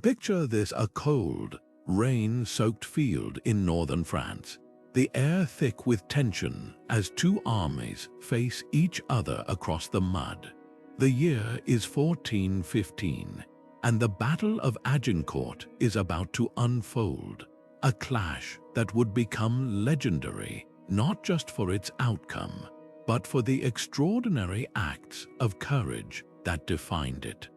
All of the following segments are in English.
Picture this: a cold, rain-soaked field in northern France. The air thick with tension as two armies face each other across the mud. The year is 1415, and the Battle of Agincourt is about to unfold. A clash that would become legendary, not just for its outcome, but for the extraordinary acts of courage that defined it.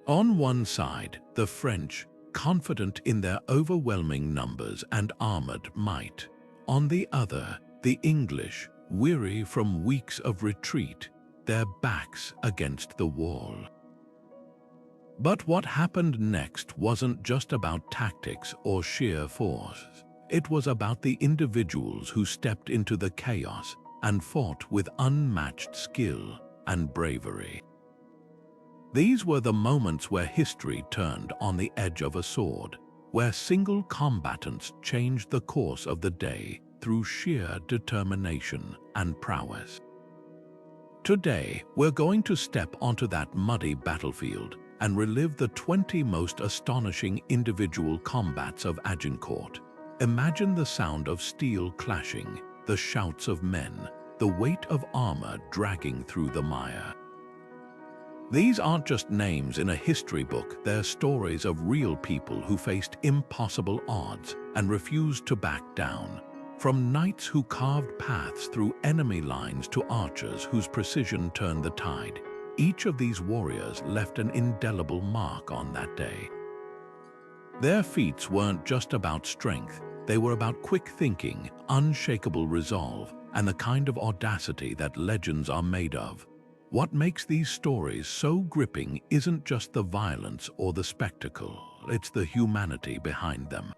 On one side, the French, confident in their overwhelming numbers and armored might. On the other, the English, weary from weeks of retreat, their backs against the wall. But what happened next wasn't just about tactics or sheer force. It was about the individuals who stepped into the chaos and fought with unmatched skill and bravery. These were the moments where history turned on the edge of a sword, where single combatants changed the course of the day through sheer determination and prowess. Today, we're going to step onto that muddy battlefield and relive the 20 most astonishing individual combats of Agincourt. Imagine the sound of steel clashing, the shouts of men, the weight of armor dragging through the mire. These aren't just names in a history book, they're stories of real people who faced impossible odds and refused to back down. From knights who carved paths through enemy lines to archers whose precision turned the tide, each of these warriors left an indelible mark on that day. Their feats weren't just about strength, they were about quick thinking, unshakable resolve, and the kind of audacity that legends are made of. What makes these stories so gripping isn't just the violence or the spectacle, it's the humanity behind them.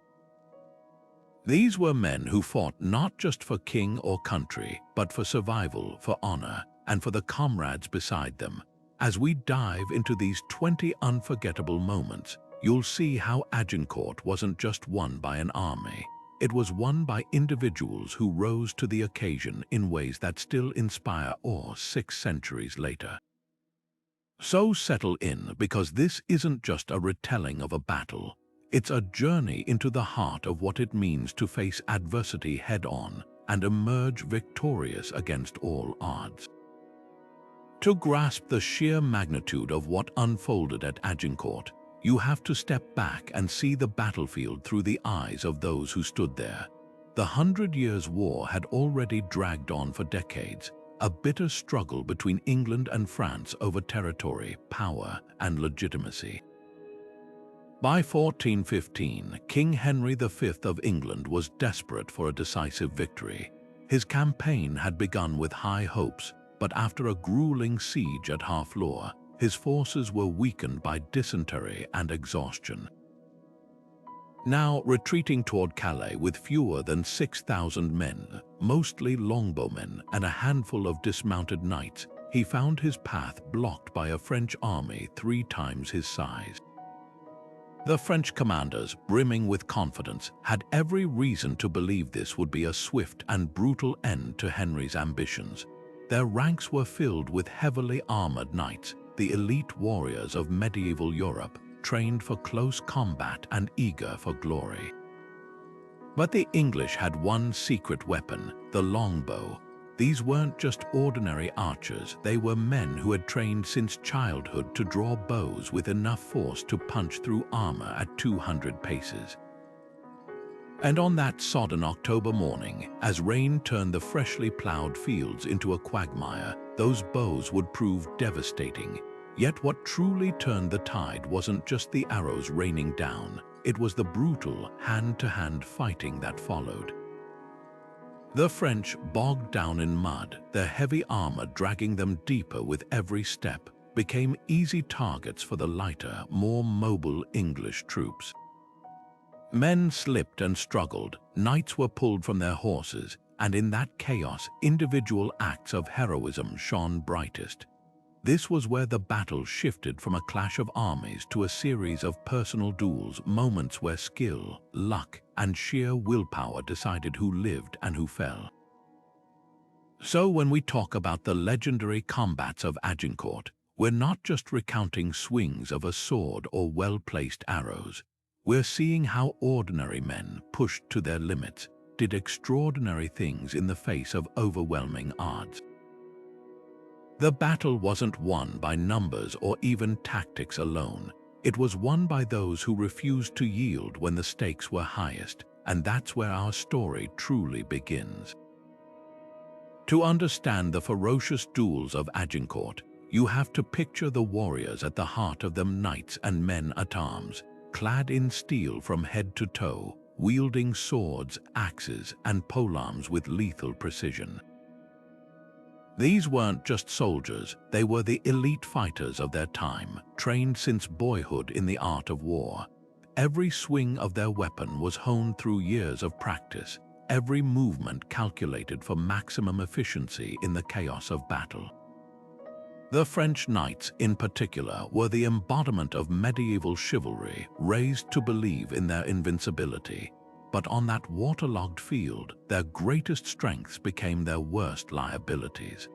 These were men who fought not just for king or country, but for survival, for honor, and for the comrades beside them. As we dive into these 20 unforgettable moments, you'll see how Agincourt wasn't just won by an army. It was won by individuals who rose to the occasion in ways that still inspire awe 6 centuries later. So settle in, because this isn't just a retelling of a battle. It's a journey into the heart of what it means to face adversity head-on and emerge victorious against all odds. To grasp the sheer magnitude of what unfolded at Agincourt, you have to step back and see the battlefield through the eyes of those who stood there. The 100 Years' War had already dragged on for decades, a bitter struggle between England and France over territory, power, and legitimacy. By 1415, King Henry V of England was desperate for a decisive victory. His campaign had begun with high hopes, but after a grueling siege at Harfleur, his forces were weakened by dysentery and exhaustion. Now retreating toward Calais with fewer than 6,000 men, mostly longbowmen and a handful of dismounted knights, he found his path blocked by a French army 3 times his size. The French commanders, brimming with confidence, had every reason to believe this would be a swift and brutal end to Henry's ambitions. Their ranks were filled with heavily armored knights, the elite warriors of medieval Europe, trained for close combat and eager for glory. But the English had one secret weapon, the longbow. These weren't just ordinary archers, they were men who had trained since childhood to draw bows with enough force to punch through armor at 200 paces. And on that sodden October morning, as rain turned the freshly plowed fields into a quagmire, those bows would prove devastating. Yet what truly turned the tide wasn't just the arrows raining down, it was the brutal hand-to-hand fighting that followed. The French, bogged down in mud, their heavy armor dragging them deeper with every step, became easy targets for the lighter, more mobile English troops. Men slipped and struggled, knights were pulled from their horses, and in that chaos, individual acts of heroism shone brightest. This was where the battle shifted from a clash of armies to a series of personal duels, moments where skill, luck, and sheer willpower decided who lived and who fell. So when we talk about the legendary combats of Agincourt, we're not just recounting swings of a sword or well-placed arrows. We're seeing how ordinary men, pushed to their limits, did extraordinary things in the face of overwhelming odds. The battle wasn't won by numbers or even tactics alone. It was won by those who refused to yield when the stakes were highest, and that's where our story truly begins. To understand the ferocious duels of Agincourt, you have to picture the warriors at the heart of them, knights and men-at-arms, clad in steel from head to toe, wielding swords, axes, and polearms with lethal precision. These weren't just soldiers, they were the elite fighters of their time, trained since boyhood in the art of war. Every swing of their weapon was honed through years of practice, every movement calculated for maximum efficiency in the chaos of battle. The French knights, in particular, were the embodiment of medieval chivalry, raised to believe in their invincibility. But on that waterlogged field, their greatest strengths became their worst liabilities.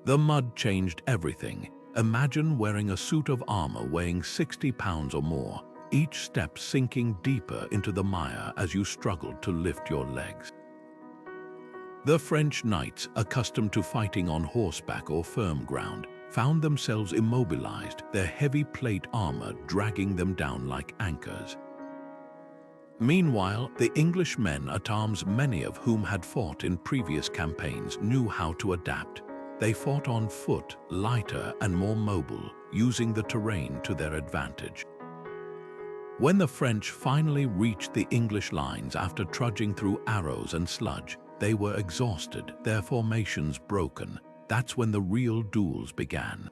The mud changed everything. Imagine wearing a suit of armor weighing 60 pounds or more, each step sinking deeper into the mire as you struggled to lift your legs. The French knights, accustomed to fighting on horseback or firm ground, found themselves immobilized, their heavy plate armor dragging them down like anchors. Meanwhile, the English men-at-arms, many of whom had fought in previous campaigns, knew how to adapt. They fought on foot, lighter and more mobile, using the terrain to their advantage. When the French finally reached the English lines after trudging through arrows and sludge, they were exhausted, their formations broken. That's when the real duels began.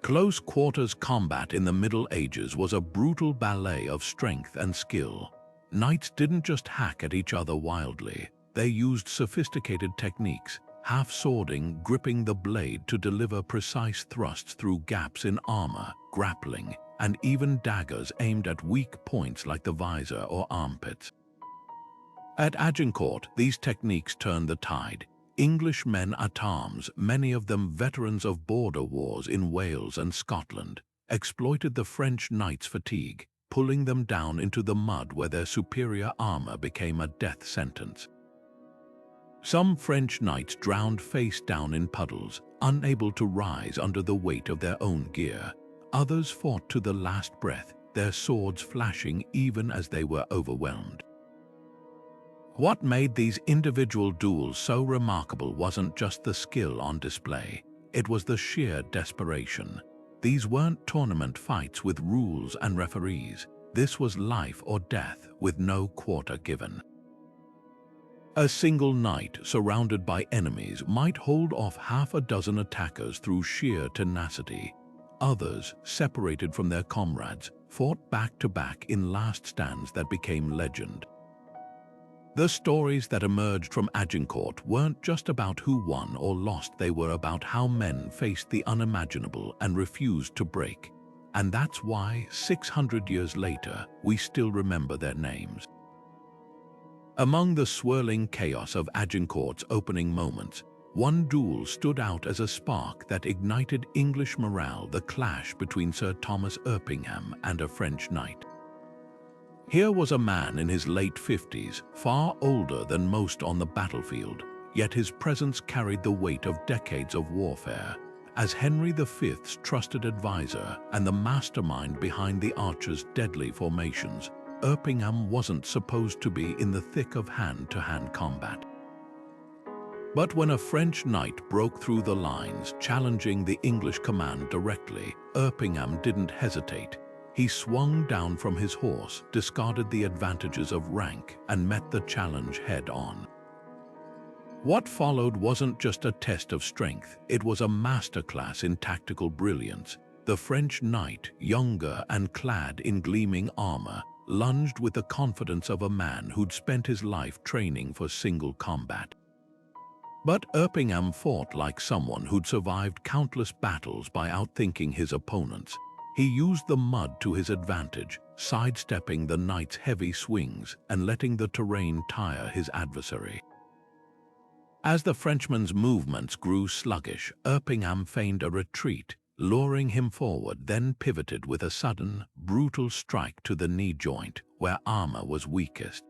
Close quarters combat in the Middle Ages was a brutal ballet of strength and skill. Knights didn't just hack at each other wildly. They used sophisticated techniques, half-swording, gripping the blade to deliver precise thrusts through gaps in armor, grappling, and even daggers aimed at weak points like the visor or armpits. At Agincourt, these techniques turned the tide. English men-at-arms, many of them veterans of border wars in Wales and Scotland, exploited the French knights' fatigue, pulling them down into the mud where their superior armor became a death sentence. Some French knights drowned face down in puddles, unable to rise under the weight of their own gear. Others fought to the last breath, their swords flashing even as they were overwhelmed. What made these individual duels so remarkable wasn't just the skill on display, it was the sheer desperation. These weren't tournament fights with rules and referees. This was life or death with no quarter given. A single knight surrounded by enemies might hold off half a dozen attackers through sheer tenacity. Others, separated from their comrades, fought back to back in last stands that became legend. The stories that emerged from Agincourt weren't just about who won or lost, they were about how men faced the unimaginable and refused to break. And that's why, 600 years later, we still remember their names. Among the swirling chaos of Agincourt's opening moments, one duel stood out as a spark that ignited English morale: the clash between Sir Thomas Erpingham and a French knight. Here was a man in his late 50s, far older than most on the battlefield, yet his presence carried the weight of decades of warfare. As Henry V's trusted advisor and the mastermind behind the archers' deadly formations, Erpingham wasn't supposed to be in the thick of hand-to-hand combat. But when a French knight broke through the lines, challenging the English command directly, Erpingham didn't hesitate. He swung down from his horse, discarded the advantages of rank, and met the challenge head-on. What followed wasn't just a test of strength, it was a masterclass in tactical brilliance. The French knight, younger and clad in gleaming armor, lunged with the confidence of a man who'd spent his life training for single combat. But Erpingham fought like someone who'd survived countless battles by outthinking his opponents. He used the mud to his advantage, sidestepping the knight's heavy swings and letting the terrain tire his adversary. As the Frenchman's movements grew sluggish, Erpingham feigned a retreat, luring him forward, then pivoted with a sudden, brutal strike to the knee joint, where armor was weakest.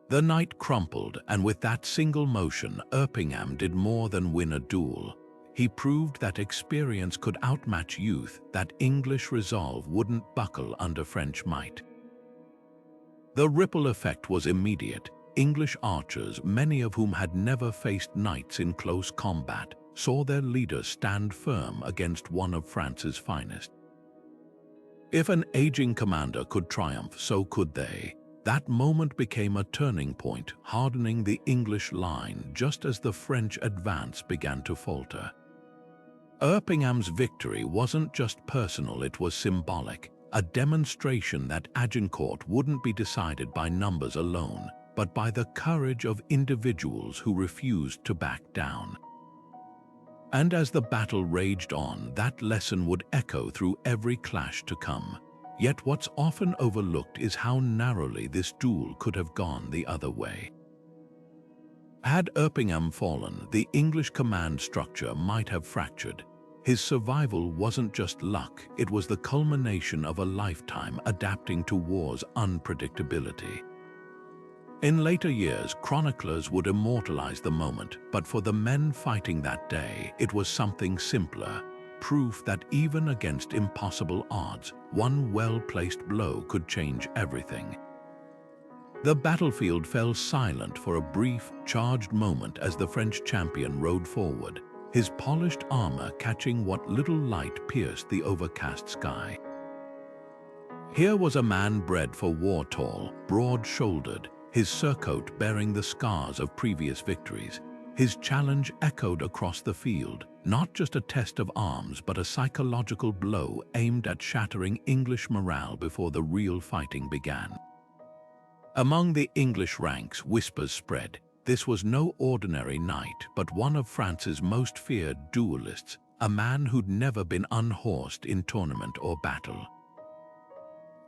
The knight crumpled, and with that single motion, Erpingham did more than win a duel. He proved that experience could outmatch youth, that English resolve wouldn't buckle under French might. The ripple effect was immediate. English archers, many of whom had never faced knights in close combat, saw their leader stand firm against one of France's finest. If an aging commander could triumph, so could they. That moment became a turning point, hardening the English line just as the French advance began to falter. Erpingham's victory wasn't just personal, it was symbolic, a demonstration that Agincourt wouldn't be decided by numbers alone, but by the courage of individuals who refused to back down. And as the battle raged on, that lesson would echo through every clash to come. Yet what's often overlooked is how narrowly this duel could have gone the other way. Had Erpingham fallen, the English command structure might have fractured. His survival wasn't just luck, it was the culmination of a lifetime adapting to war's unpredictability. In later years, chroniclers would immortalize the moment, but for the men fighting that day, it was something simpler. Proof that even against impossible odds, one well-placed blow could change everything. The battlefield fell silent for a brief, charged moment as the French champion rode forward, his polished armor catching what little light pierced the overcast sky. Here was a man bred for war, tall, broad-shouldered, his surcoat bearing the scars of previous victories. His challenge echoed across the field, not just a test of arms but a psychological blow aimed at shattering English morale before the real fighting began. Among the English ranks, whispers spread. This was no ordinary knight, but one of France's most feared duelists, a man who'd never been unhorsed in tournament or battle.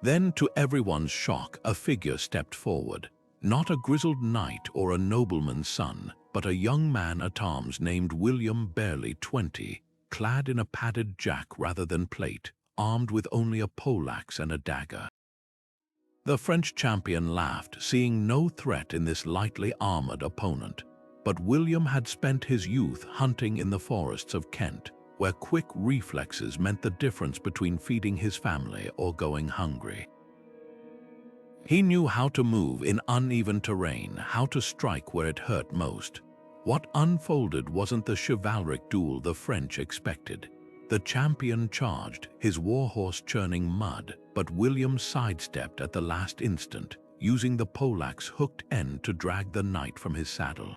Then, to everyone's shock, a figure stepped forward. Not a grizzled knight or a nobleman's son, but a young man at arms named William, barely 20, clad in a padded jack rather than plate, armed with only a poleaxe and a dagger. The French champion laughed, seeing no threat in this lightly armored opponent. But William had spent his youth hunting in the forests of Kent, where quick reflexes meant the difference between feeding his family or going hungry. He knew how to move in uneven terrain, how to strike where it hurt most. What unfolded wasn't the chivalric duel the French expected. The champion charged, his warhorse churning mud, but William sidestepped at the last instant, using the poleaxe hooked end to drag the knight from his saddle.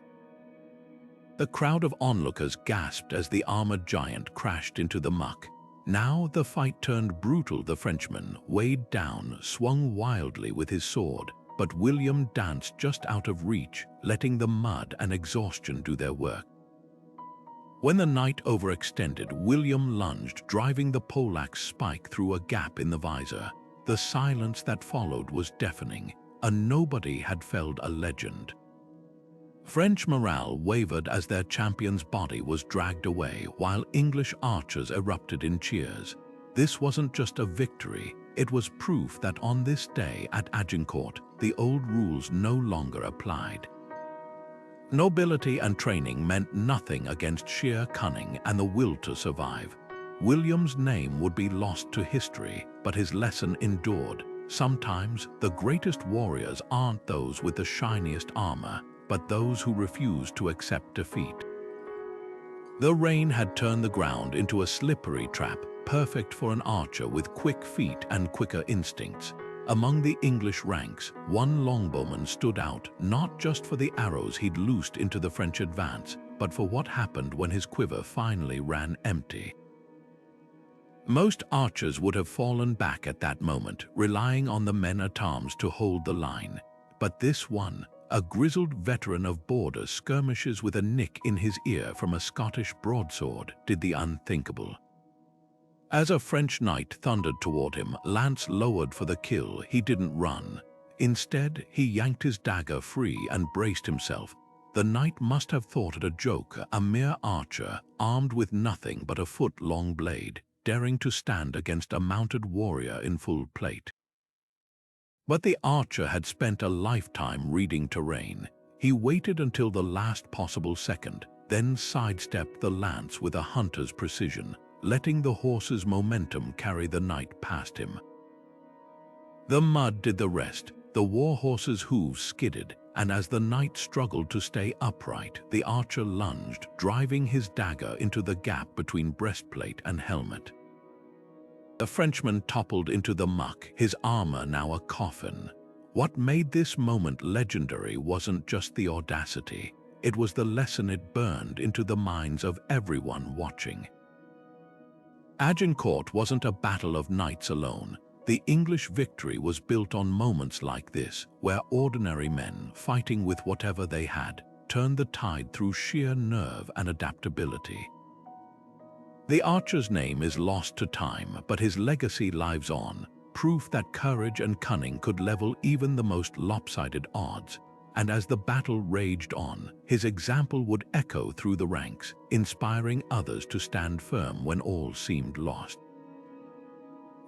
The crowd of onlookers gasped as the armored giant crashed into the muck. Now the fight turned brutal. The Frenchman, weighed down, swung wildly with his sword, but William danced just out of reach, letting the mud and exhaustion do their work. When the knight overextended, William lunged, driving the poleaxe spike through a gap in the visor. The silence that followed was deafening. A nobody had felled a legend. French morale wavered as their champion's body was dragged away, while English archers erupted in cheers. This wasn't just a victory, it was proof that on this day at Agincourt, the old rules no longer applied. Nobility and training meant nothing against sheer cunning and the will to survive. William's name would be lost to history, but his lesson endured. Sometimes, the greatest warriors aren't those with the shiniest armor, but those who refuse to accept defeat. The rain had turned the ground into a slippery trap, perfect for an archer with quick feet and quicker instincts. Among the English ranks, one longbowman stood out, not just for the arrows he'd loosed into the French advance, but for what happened when his quiver finally ran empty. Most archers would have fallen back at that moment, relying on the men-at-arms to hold the line. But this one, a grizzled veteran of border skirmishes with a nick in his ear from a Scottish broadsword, did the unthinkable. As a French knight thundered toward him, lance lowered for the kill, he didn't run. Instead, he yanked his dagger free and braced himself. The knight must have thought it a joke, a mere archer, armed with nothing but a foot-long blade, daring to stand against a mounted warrior in full plate. But the archer had spent a lifetime reading terrain. He waited until the last possible second, then sidestepped the lance with a hunter's precision, letting the horse's momentum carry the knight past him. The mud did the rest. The war horse's hooves skidded, and as the knight struggled to stay upright, the archer lunged, driving his dagger into the gap between breastplate and helmet. The Frenchman toppled into the muck, his armor now a coffin. What made this moment legendary wasn't just the audacity, it was the lesson it burned into the minds of everyone watching. Agincourt wasn't a battle of knights alone. The English victory was built on moments like this, where ordinary men, fighting with whatever they had, turned the tide through sheer nerve and adaptability. The archer's name is lost to time, but his legacy lives on, proof that courage and cunning could level even the most lopsided odds. And as the battle raged on, his example would echo through the ranks, inspiring others to stand firm when all seemed lost.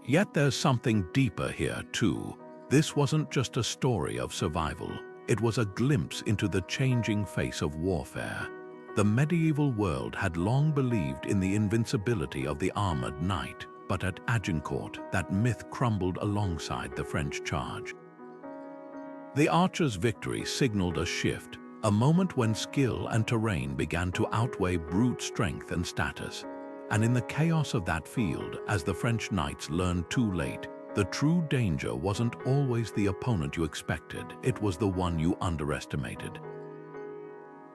Yet there's something deeper here too. This wasn't just a story of survival. It was a glimpse into the changing face of warfare. The medieval world had long believed in the invincibility of the armored knight, but at Agincourt, that myth crumbled alongside the French charge. The archer's victory signaled a shift, a moment when skill and terrain began to outweigh brute strength and status. And in the chaos of that field, as the French knights learned too late, the true danger wasn't always the opponent you expected, it was the one you underestimated.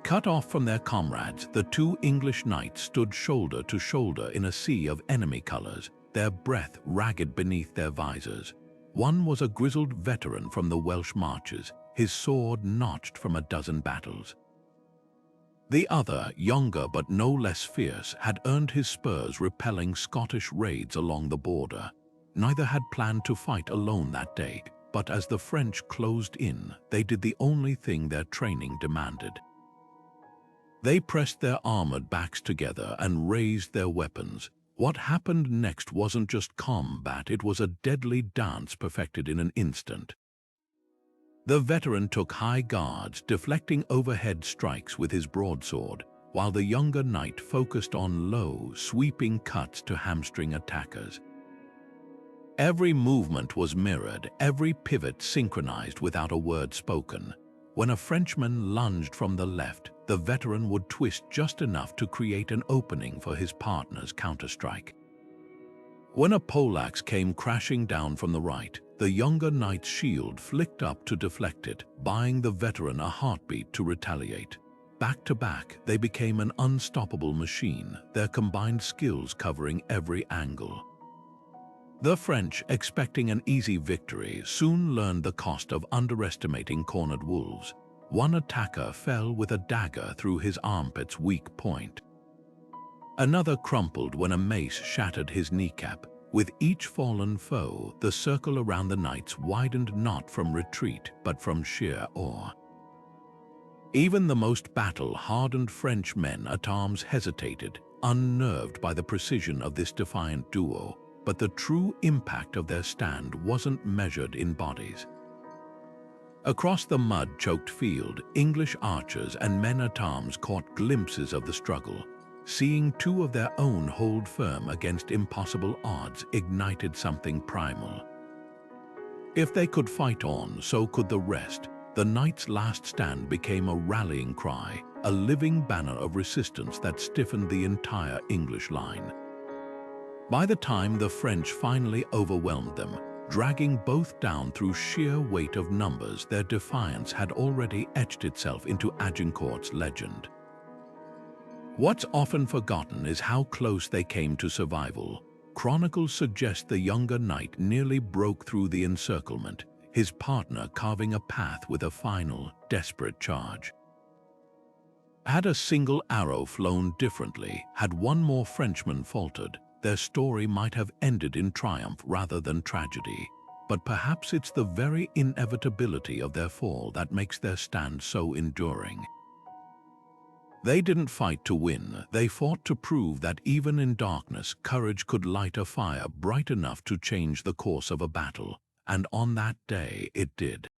Cut off from their comrades, the two English knights stood shoulder to shoulder in a sea of enemy colors, their breath ragged beneath their visors. One was a grizzled veteran from the Welsh marches, his sword notched from a dozen battles. The other, younger but no less fierce, had earned his spurs repelling Scottish raids along the border. Neither had planned to fight alone that day, but as the French closed in, they did the only thing their training demanded. They pressed their armored backs together and raised their weapons. What happened next wasn't just combat, it was a deadly dance perfected in an instant. The veteran took high guards, deflecting overhead strikes with his broadsword, while the younger knight focused on low, sweeping cuts to hamstring attackers. Every movement was mirrored, every pivot synchronized without a word spoken. When a Frenchman lunged from the left, the veteran would twist just enough to create an opening for his partner's counterstrike. When a poleaxe came crashing down from the right, the younger knight's shield flicked up to deflect it, buying the veteran a heartbeat to retaliate. Back to back, they became an unstoppable machine, their combined skills covering every angle. The French, expecting an easy victory, soon learned the cost of underestimating cornered wolves. One attacker fell with a dagger through his armpit's weak point. Another crumpled when a mace shattered his kneecap. With each fallen foe, the circle around the knights widened not from retreat, but from sheer awe. Even the most battle-hardened French men at arms hesitated, unnerved by the precision of this defiant duo, but the true impact of their stand wasn't measured in bodies. Across the mud-choked field, English archers and men-at-arms caught glimpses of the struggle. Seeing two of their own hold firm against impossible odds ignited something primal. If they could fight on, so could the rest. The knight's last stand became a rallying cry, a living banner of resistance that stiffened the entire English line. By the time the French finally overwhelmed them, dragging both down through sheer weight of numbers, their defiance had already etched itself into Agincourt's legend. What's often forgotten is how close they came to survival. Chronicles suggest the younger knight nearly broke through the encirclement, his partner carving a path with a final, desperate charge. Had a single arrow flown differently, had one more Frenchman faltered, their story might have ended in triumph rather than tragedy. But perhaps it's the very inevitability of their fall that makes their stand so enduring. They didn't fight to win, they fought to prove that even in darkness, courage could light a fire bright enough to change the course of a battle, and on that day it did.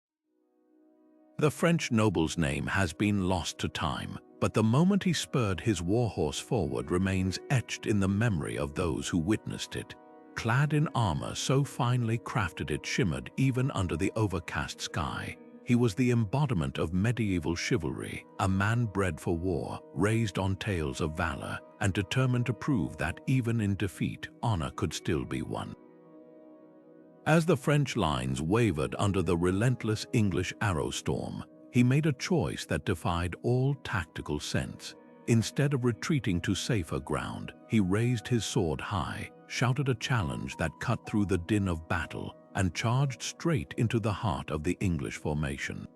The French noble's name has been lost to time, but the moment he spurred his warhorse forward remains etched in the memory of those who witnessed it. Clad in armor so finely crafted it shimmered even under the overcast sky, he was the embodiment of medieval chivalry, a man bred for war, raised on tales of valor, and determined to prove that even in defeat, honor could still be won. As the French lines wavered under the relentless English arrow storm, he made a choice that defied all tactical sense. Instead of retreating to safer ground, he raised his sword high, shouted a challenge that cut through the din of battle, and charged straight into the heart of the English formation.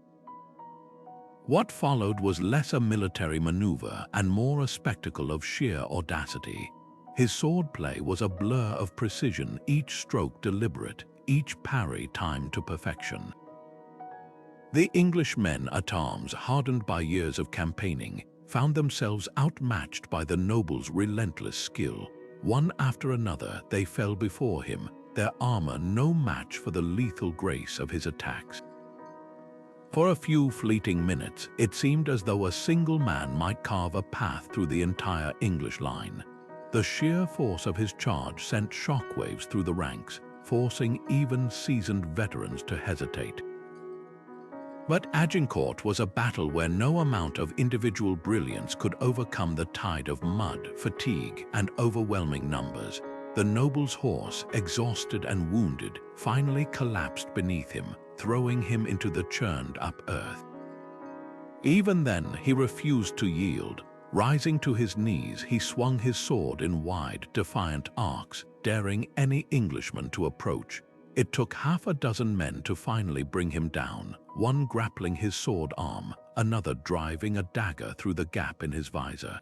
What followed was less a military maneuver and more a spectacle of sheer audacity. His swordplay was a blur of precision, each stroke deliberate, each parry timed to perfection. The English men-at-arms, hardened by years of campaigning, found themselves outmatched by the noble's relentless skill. One after another, they fell before him, their armor no match for the lethal grace of his attacks. For a few fleeting minutes, it seemed as though a single man might carve a path through the entire English line. The sheer force of his charge sent shockwaves through the ranks, forcing even seasoned veterans to hesitate. But Agincourt was a battle where no amount of individual brilliance could overcome the tide of mud, fatigue, and overwhelming numbers. The noble's horse, exhausted and wounded, finally collapsed beneath him, throwing him into the churned-up earth. Even then, he refused to yield. Rising to his knees, he swung his sword in wide, defiant arcs, daring any Englishman to approach. It took half a dozen men to finally bring him down, one grappling his sword arm, another driving a dagger through the gap in his visor.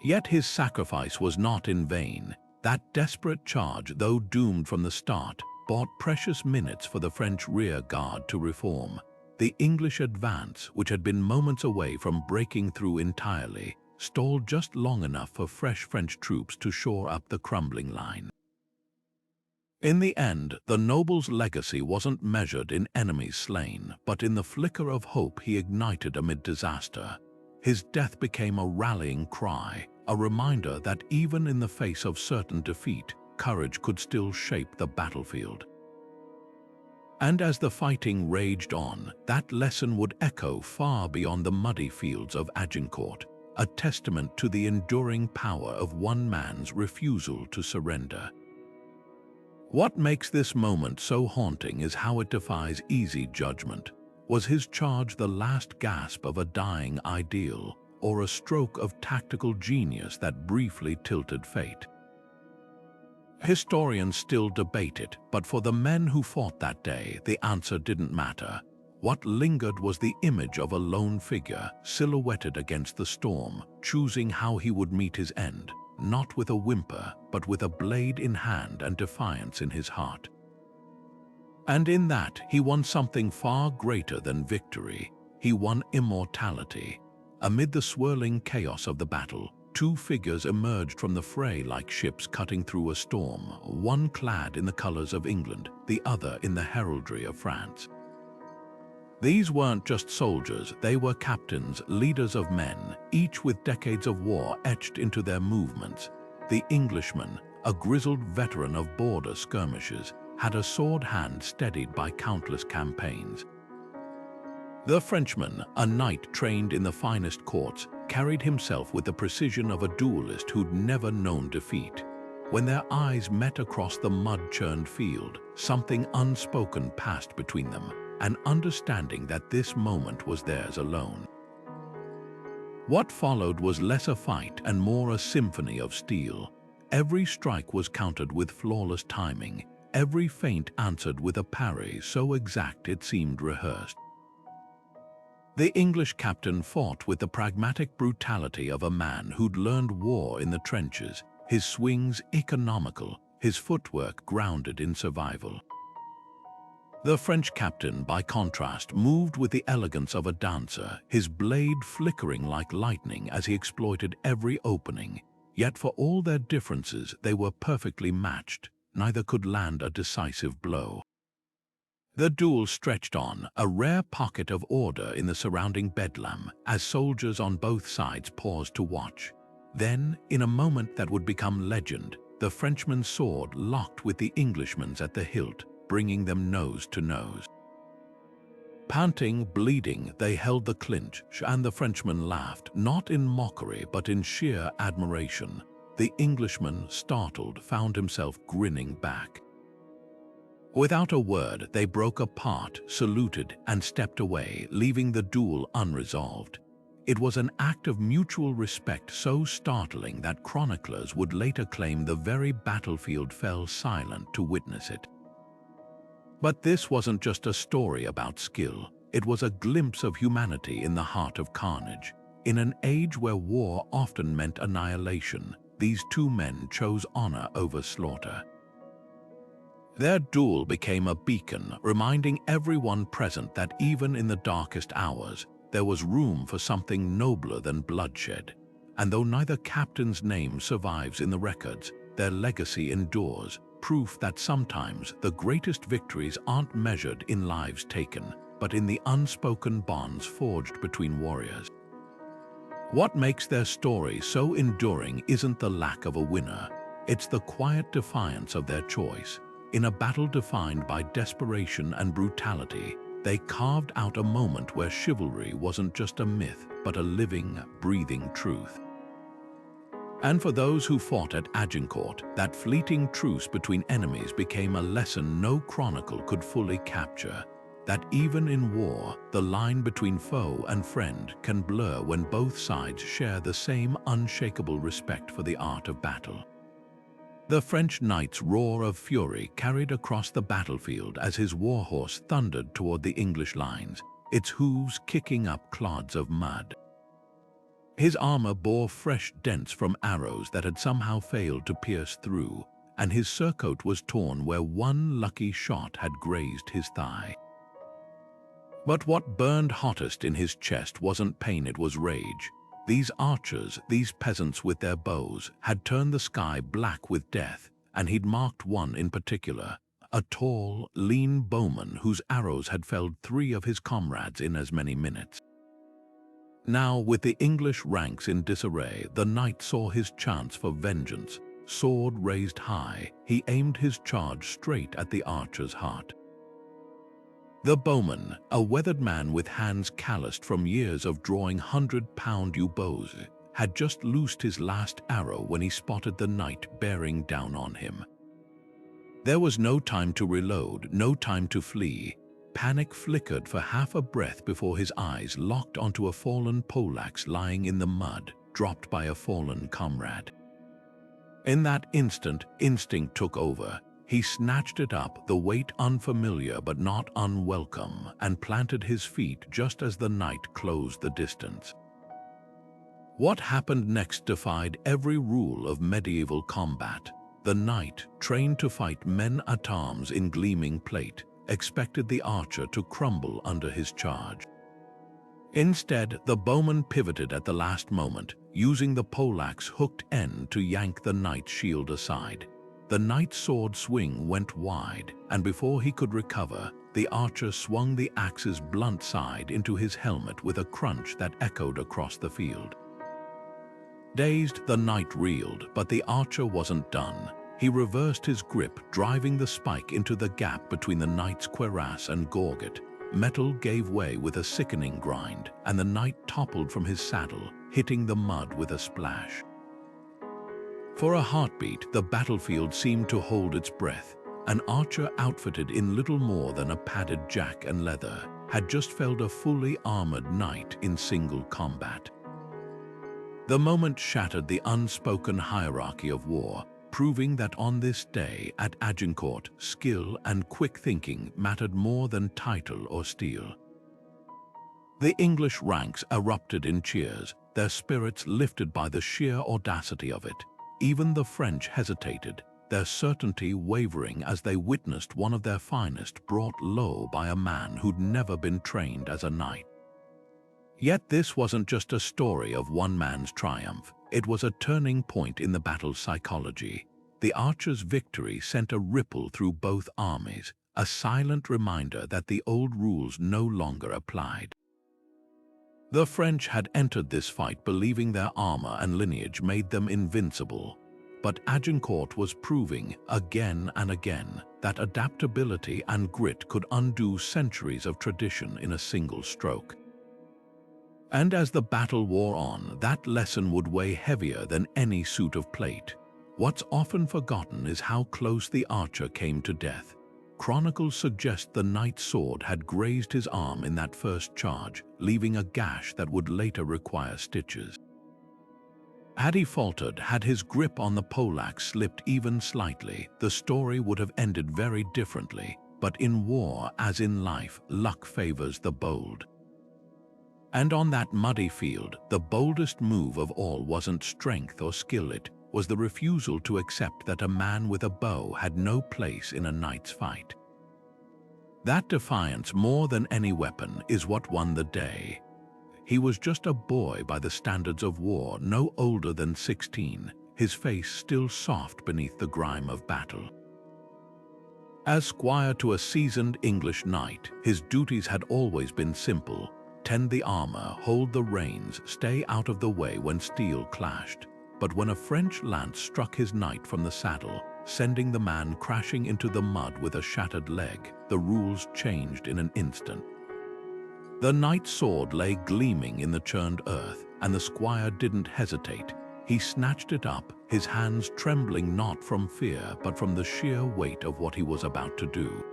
Yet his sacrifice was not in vain. That desperate charge, though doomed from the start, bought precious minutes for the French rear guard to reform. The English advance, which had been moments away from breaking through entirely, stalled just long enough for fresh French troops to shore up the crumbling line. In the end, the noble's legacy wasn't measured in enemies slain, but in the flicker of hope he ignited amid disaster. His death became a rallying cry, a reminder that even in the face of certain defeat, courage could still shape the battlefield. And as the fighting raged on, that lesson would echo far beyond the muddy fields of Agincourt, a testament to the enduring power of one man's refusal to surrender. What makes this moment so haunting is how it defies easy judgment. Was his charge the last gasp of a dying ideal, or a stroke of tactical genius that briefly tilted fate? Historians still debate it, but for the men who fought that day, the answer didn't matter. What lingered was the image of a lone figure, silhouetted against the storm, choosing how he would meet his end, not with a whimper, but with a blade in hand and defiance in his heart. And in that, he won something far greater than victory. He won immortality. Amid the swirling chaos of the battle, two figures emerged from the fray like ships cutting through a storm, one clad in the colors of England, the other in the heraldry of France. These weren't just soldiers, they were captains, leaders of men, each with decades of war etched into their movements. The Englishman, a grizzled veteran of border skirmishes, had a sword hand steadied by countless campaigns. The Frenchman, a knight trained in the finest courts, carried himself with the precision of a duelist who'd never known defeat. When their eyes met across the mud-churned field, something unspoken passed between them, an understanding that this moment was theirs alone. What followed was less a fight and more a symphony of steel. Every strike was countered with flawless timing, every feint answered with a parry so exact it seemed rehearsed. The English captain fought with the pragmatic brutality of a man who'd learned war in the trenches, his swings economical, his footwork grounded in survival. The French captain, by contrast, moved with the elegance of a dancer, his blade flickering like lightning as he exploited every opening. Yet for all their differences, they were perfectly matched. Neither could land a decisive blow. The duel stretched on, a rare pocket of order in the surrounding bedlam, as soldiers on both sides paused to watch. Then, in a moment that would become legend, the Frenchman's sword locked with the Englishman's at the hilt, bringing them nose to nose. Panting, bleeding, they held the clinch, and the Frenchman laughed, not in mockery but in sheer admiration. The Englishman, startled, found himself grinning back. Without a word, they broke apart, saluted, and stepped away, leaving the duel unresolved. It was an act of mutual respect so startling that chroniclers would later claim the very battlefield fell silent to witness it. But this wasn't just a story about skill. It was a glimpse of humanity in the heart of carnage. In an age where war often meant annihilation, these two men chose honor over slaughter. Their duel became a beacon, reminding everyone present that even in the darkest hours, there was room for something nobler than bloodshed. And though neither captain's name survives in the records, their legacy endures, proof that sometimes the greatest victories aren't measured in lives taken, but in the unspoken bonds forged between warriors. What makes their story so enduring isn't the lack of a winner, it's the quiet defiance of their choice. In a battle defined by desperation and brutality, they carved out a moment where chivalry wasn't just a myth, but a living, breathing truth. And for those who fought at Agincourt, that fleeting truce between enemies became a lesson no chronicle could fully capture. That even in war, the line between foe and friend can blur when both sides share the same unshakable respect for the art of battle. The French knight's roar of fury carried across the battlefield as his warhorse thundered toward the English lines, its hooves kicking up clods of mud. His armor bore fresh dents from arrows that had somehow failed to pierce through, and his surcoat was torn where one lucky shot had grazed his thigh. But what burned hottest in his chest wasn't pain, it was rage. These archers, these peasants with their bows, had turned the sky black with death, and he'd marked one in particular, a tall, lean bowman whose arrows had felled 3 of his comrades in as many minutes. Now, with the English ranks in disarray, the knight saw his chance for vengeance. Sword raised high, he aimed his charge straight at the archer's heart. The bowman, a weathered man with hands calloused from years of drawing 100-pound yew bows, had just loosed his last arrow when he spotted the knight bearing down on him. There was no time to reload, no time to flee. Panic flickered for half a breath before his eyes locked onto a fallen poleaxe lying in the mud, dropped by a fallen comrade. In that instant, instinct took over. He snatched it up, the weight unfamiliar but not unwelcome, and planted his feet just as the knight closed the distance. What happened next defied every rule of medieval combat. The knight, trained to fight men-at-arms in gleaming plate, expected the archer to crumble under his charge. Instead, the bowman pivoted at the last moment, using the poleaxe's hooked end to yank the knight's shield aside. The knight's sword swing went wide, and before he could recover, the archer swung the axe's blunt side into his helmet with a crunch that echoed across the field. Dazed, the knight reeled, but the archer wasn't done. He reversed his grip, driving the spike into the gap between the knight's cuirass and gorget. Metal gave way with a sickening grind, and the knight toppled from his saddle, hitting the mud with a splash. For a heartbeat, the battlefield seemed to hold its breath. An archer outfitted in little more than a padded jack and leather had just felled a fully armored knight in single combat. The moment shattered the unspoken hierarchy of war, proving that on this day at Agincourt, skill and quick thinking mattered more than title or steel. The English ranks erupted in cheers, their spirits lifted by the sheer audacity of it. Even the French hesitated, their certainty wavering as they witnessed one of their finest brought low by a man who'd never been trained as a knight. Yet this wasn't just a story of one man's triumph, it was a turning point in the battle's psychology. The archer's victory sent a ripple through both armies, a silent reminder that the old rules no longer applied. The French had entered this fight believing their armor and lineage made them invincible, but Agincourt was proving again and again that adaptability and grit could undo centuries of tradition in a single stroke. And as the battle wore on, that lesson would weigh heavier than any suit of plate. What's often forgotten is how close the archer came to death. Chronicles suggest the knight's sword had grazed his arm in that first charge, leaving a gash that would later require stitches. Had he faltered, had his grip on the poleaxe slipped even slightly, the story would have ended very differently. But in war, as in life, luck favors the bold. And on that muddy field, the boldest move of all wasn't strength or skill, it was the refusal to accept that a man with a bow had no place in a knight's fight. That defiance, more than any weapon, is what won the day. He was just a boy by the standards of war, no older than 16, his face still soft beneath the grime of battle. As squire to a seasoned English knight, his duties had always been simple: tend the armor, hold the reins, stay out of the way when steel clashed. But when a French lance struck his knight from the saddle, sending the man crashing into the mud with a shattered leg, the rules changed in an instant. The knight's sword lay gleaming in the churned earth, and the squire didn't hesitate. He snatched it up, his hands trembling not from fear but from the sheer weight of what he was about to do.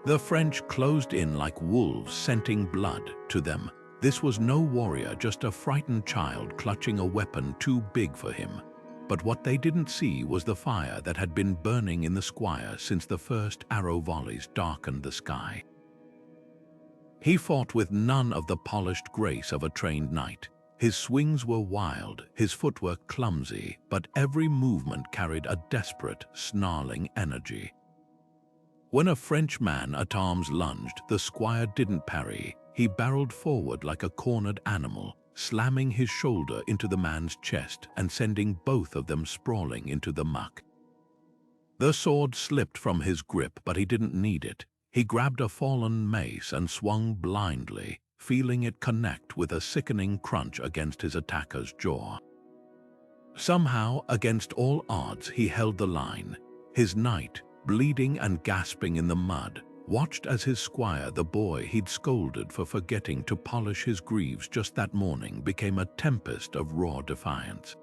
The French closed in like wolves scenting blood. To them, this was no warrior, just a frightened child clutching a weapon too big for him. But what they didn't see was the fire that had been burning in the squire since the first arrow volleys darkened the sky. He fought with none of the polished grace of a trained knight. His swings were wild, his footwork clumsy, but every movement carried a desperate, snarling energy. When a French man at arms lunged, the squire didn't parry. He barreled forward like a cornered animal, slamming his shoulder into the man's chest and sending both of them sprawling into the muck. The sword slipped from his grip, but he didn't need it. He grabbed a fallen mace and swung blindly, feeling it connect with a sickening crunch against his attacker's jaw. Somehow, against all odds, he held the line. His knight, bleeding and gasping in the mud, watched as his squire, the boy he'd scolded for forgetting to polish his greaves just that morning, became a tempest of raw defiance.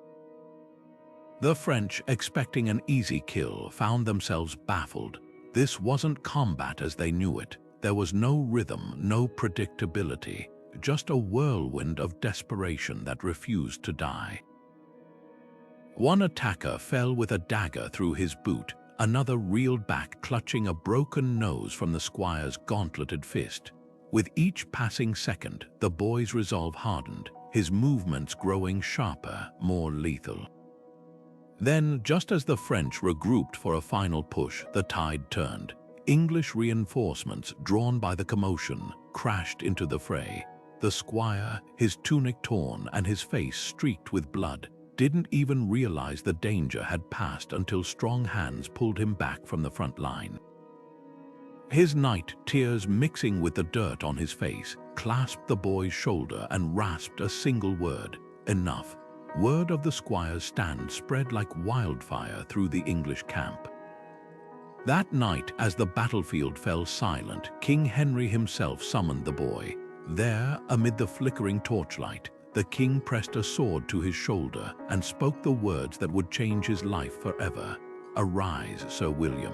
The French, expecting an easy kill, found themselves baffled. This wasn't combat as they knew it. There was no rhythm, no predictability, just a whirlwind of desperation that refused to die. One attacker fell with a dagger through his boot. Another reeled back, clutching a broken nose from the squire's gauntleted fist. With each passing second, the boy's resolve hardened, his movements growing sharper, more lethal. Then, just as the French regrouped for a final push, the tide turned. English reinforcements, drawn by the commotion, crashed into the fray. The squire, his tunic torn and his face streaked with blood, didn't even realize the danger had passed until strong hands pulled him back from the front line. His knight, tears mixing with the dirt on his face, clasped the boy's shoulder and rasped a single word: enough. Word of the squire's stand spread like wildfire through the English camp. That night, as the battlefield fell silent, King Henry himself summoned the boy. There, amid the flickering torchlight, the king pressed a sword to his shoulder and spoke the words that would change his life forever. "Arise, Sir William."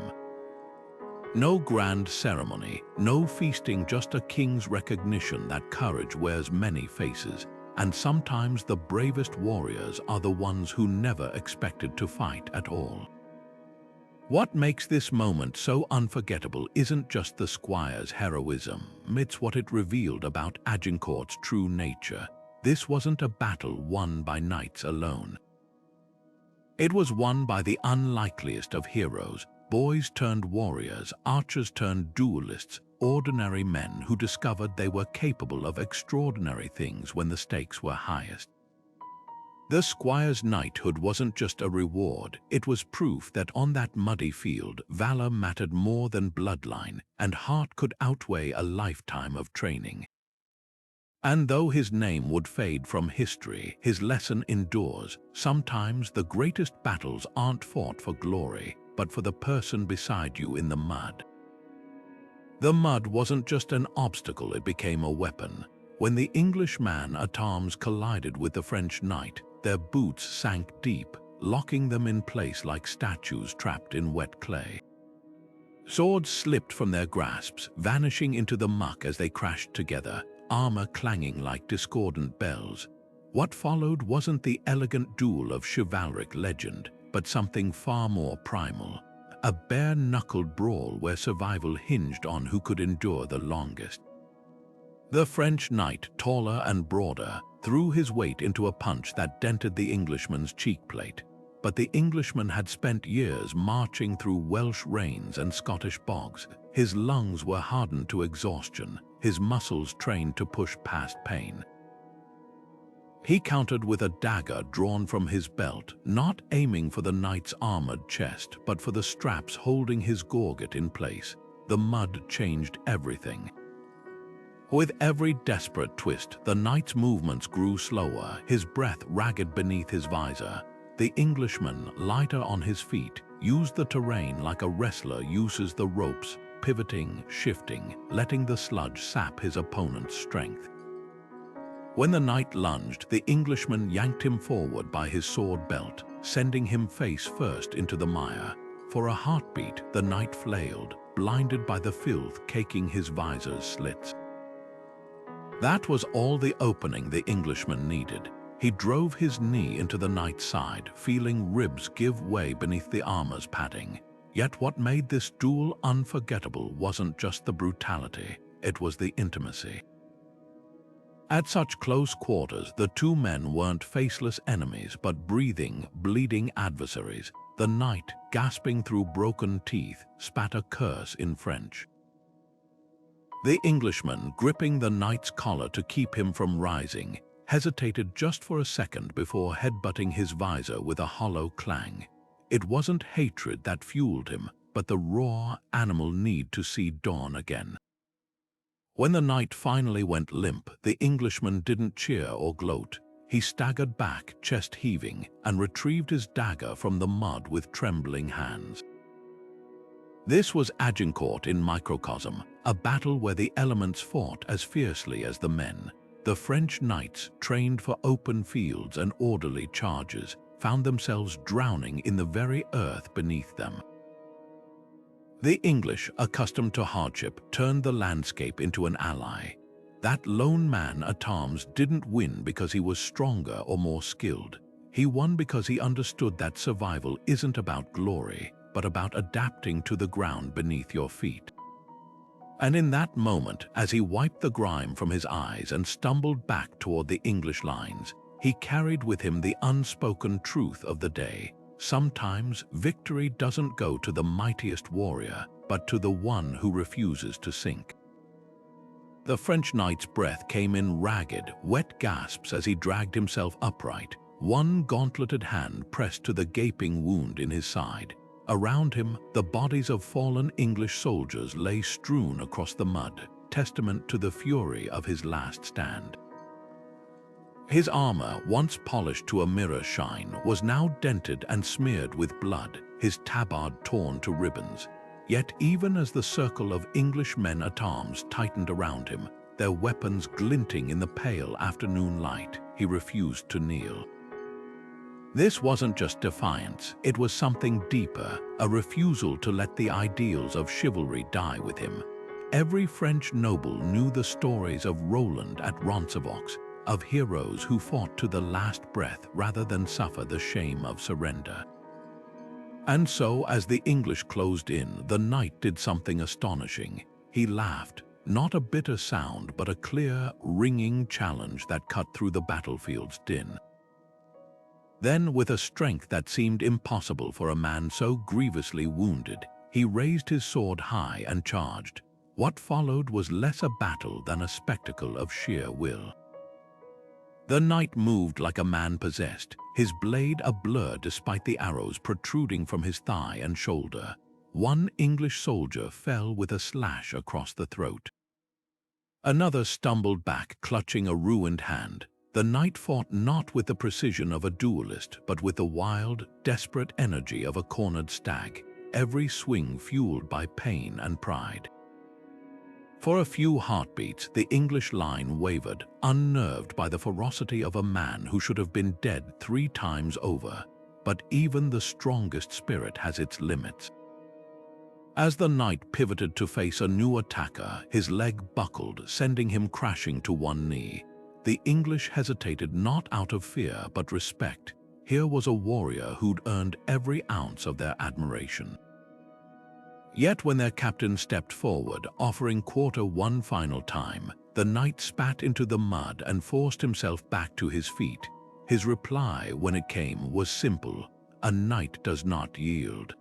No grand ceremony, no feasting, just a king's recognition that courage wears many faces, and sometimes the bravest warriors are the ones who never expected to fight at all. What makes this moment so unforgettable isn't just the squire's heroism, it's what it revealed about Agincourt's true nature. This wasn't a battle won by knights alone. It was won by the unlikeliest of heroes, boys turned warriors, archers turned duelists, ordinary men who discovered they were capable of extraordinary things when the stakes were highest. The Squire's knighthood wasn't just a reward, it was proof that on that muddy field, valor mattered more than bloodline, and heart could outweigh a lifetime of training. And though his name would fade from history, his lesson endures. Sometimes the greatest battles aren't fought for glory, but for the person beside you in the mud. The mud wasn't just an obstacle, it became a weapon. When the English man-at-arms collided with the French knight, their boots sank deep, locking them in place like statues trapped in wet clay. Swords slipped from their grasps, vanishing into the muck as they crashed together, armor clanging like discordant bells. What followed wasn't the elegant duel of chivalric legend, but something far more primal. A bare-knuckled brawl where survival hinged on who could endure the longest. The French knight, taller and broader, threw his weight into a punch that dented the Englishman's cheekplate. But the Englishman had spent years marching through Welsh rains and Scottish bogs. His lungs were hardened to exhaustion, his muscles trained to push past pain. He countered with a dagger drawn from his belt, not aiming for the knight's armored chest, but for the straps holding his gorget in place. The mud changed everything. With every desperate twist, the knight's movements grew slower, his breath ragged beneath his visor. The Englishman, lighter on his feet, used the terrain like a wrestler uses the ropes, pivoting, shifting, letting the sludge sap his opponent's strength. When the knight lunged, the Englishman yanked him forward by his sword belt, sending him face first into the mire. For a heartbeat, the knight flailed, blinded by the filth caking his visor's slits. That was all the opening the Englishman needed. He drove his knee into the knight's side, feeling ribs give way beneath the armor's padding. Yet what made this duel unforgettable wasn't just the brutality, it was the intimacy. At such close quarters, the two men weren't faceless enemies, but breathing, bleeding adversaries. The knight, gasping through broken teeth, spat a curse in French. The Englishman, gripping the knight's collar to keep him from rising, hesitated just for a second before headbutting his visor with a hollow clang. It wasn't hatred that fueled him, but the raw, animal need to see dawn again. When the knight finally went limp, the Englishman didn't cheer or gloat. He staggered back, chest heaving, and retrieved his dagger from the mud with trembling hands. This was Agincourt in microcosm, a battle where the elements fought as fiercely as the men. The French knights, trained for open fields and orderly charges, found themselves drowning in the very earth beneath them. The English, accustomed to hardship, turned the landscape into an ally. That lone man-at-arms didn't win because he was stronger or more skilled. He won because he understood that survival isn't about glory, but about adapting to the ground beneath your feet. And in that moment, as he wiped the grime from his eyes and stumbled back toward the English lines, he carried with him the unspoken truth of the day. Sometimes victory doesn't go to the mightiest warrior, but to the one who refuses to sink. The French knight's breath came in ragged, wet gasps as he dragged himself upright, one gauntleted hand pressed to the gaping wound in his side. Around him, the bodies of fallen English soldiers lay strewn across the mud, testament to the fury of his last stand. His armor, once polished to a mirror shine, was now dented and smeared with blood, his tabard torn to ribbons. Yet even as the circle of English men-at-arms tightened around him, their weapons glinting in the pale afternoon light, he refused to kneel. This wasn't just defiance, it was something deeper, a refusal to let the ideals of chivalry die with him. Every French noble knew the stories of Roland at Roncesvalles, of heroes who fought to the last breath rather than suffer the shame of surrender. And so, as the English closed in, the knight did something astonishing. He laughed, not a bitter sound, but a clear, ringing challenge that cut through the battlefield's din. Then, with a strength that seemed impossible for a man so grievously wounded, he raised his sword high and charged. What followed was less a battle than a spectacle of sheer will. The knight moved like a man possessed, his blade a blur despite the arrows protruding from his thigh and shoulder. One English soldier fell with a slash across the throat. Another stumbled back, clutching a ruined hand. The knight fought not with the precision of a duelist, but with the wild, desperate energy of a cornered stag, every swing fueled by pain and pride. For a few heartbeats, the English line wavered, unnerved by the ferocity of a man who should have been dead 3 times over. But even the strongest spirit has its limits. As the knight pivoted to face a new attacker, his leg buckled, sending him crashing to one knee. The English hesitated not out of fear but respect. Here was a warrior who'd earned every ounce of their admiration. Yet when their captain stepped forward, offering quarter one final time, the knight spat into the mud and forced himself back to his feet. His reply, when it came, was simple: a knight does not yield.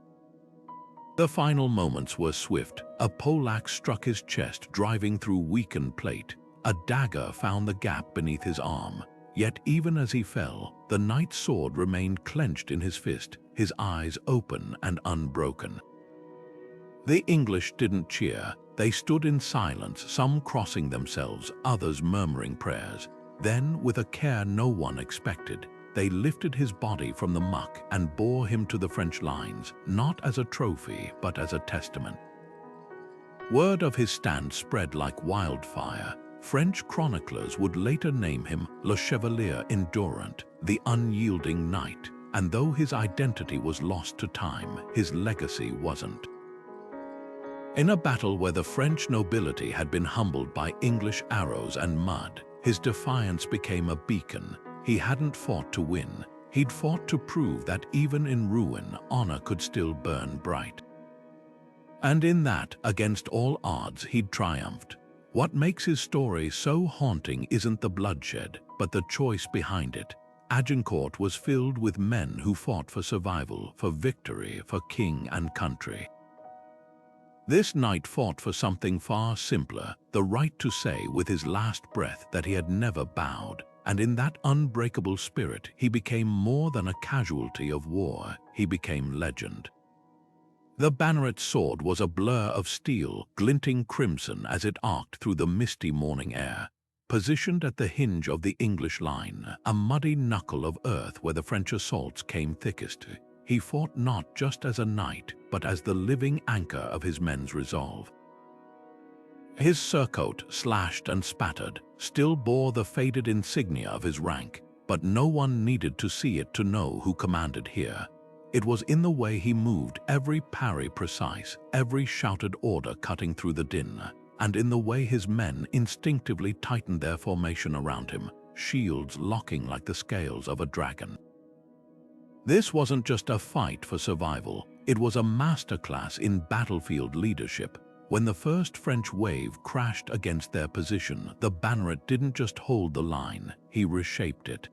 The final moments were swift. A poleaxe struck his chest, driving through weakened plate. A dagger found the gap beneath his arm. Yet even as he fell, the knight's sword remained clenched in his fist, his eyes open and unbroken. The English didn't cheer. They stood in silence, some crossing themselves, others murmuring prayers. Then, with a care no one expected, they lifted his body from the muck and bore him to the French lines, not as a trophy, but as a testament. Word of his stand spread like wildfire. French chroniclers would later name him Le Chevalier Endurant, the unyielding knight, and though his identity was lost to time, his legacy wasn't. In a battle where the French nobility had been humbled by English arrows and mud, his defiance became a beacon. He hadn't fought to win. He'd fought to prove that even in ruin, honor could still burn bright. And in that, against all odds, he'd triumphed. What makes his story so haunting isn't the bloodshed, but the choice behind it. Agincourt was filled with men who fought for survival, for victory, for king and country. This knight fought for something far simpler, the right to say with his last breath that he had never bowed. And in that unbreakable spirit, he became more than a casualty of war. He became legend. The banneret's sword was a blur of steel, glinting crimson as it arced through the misty morning air. Positioned at the hinge of the English line, a muddy knuckle of earth where the French assaults came thickest, he fought not just as a knight, but as the living anchor of his men's resolve. His surcoat, slashed and spattered, still bore the faded insignia of his rank, but no one needed to see it to know who commanded here. It was in the way he moved, every parry precise, every shouted order cutting through the din, and in the way his men instinctively tightened their formation around him, shields locking like the scales of a dragon. This wasn't just a fight for survival, it was a masterclass in battlefield leadership. When the first French wave crashed against their position, the banneret didn't just hold the line, he reshaped it.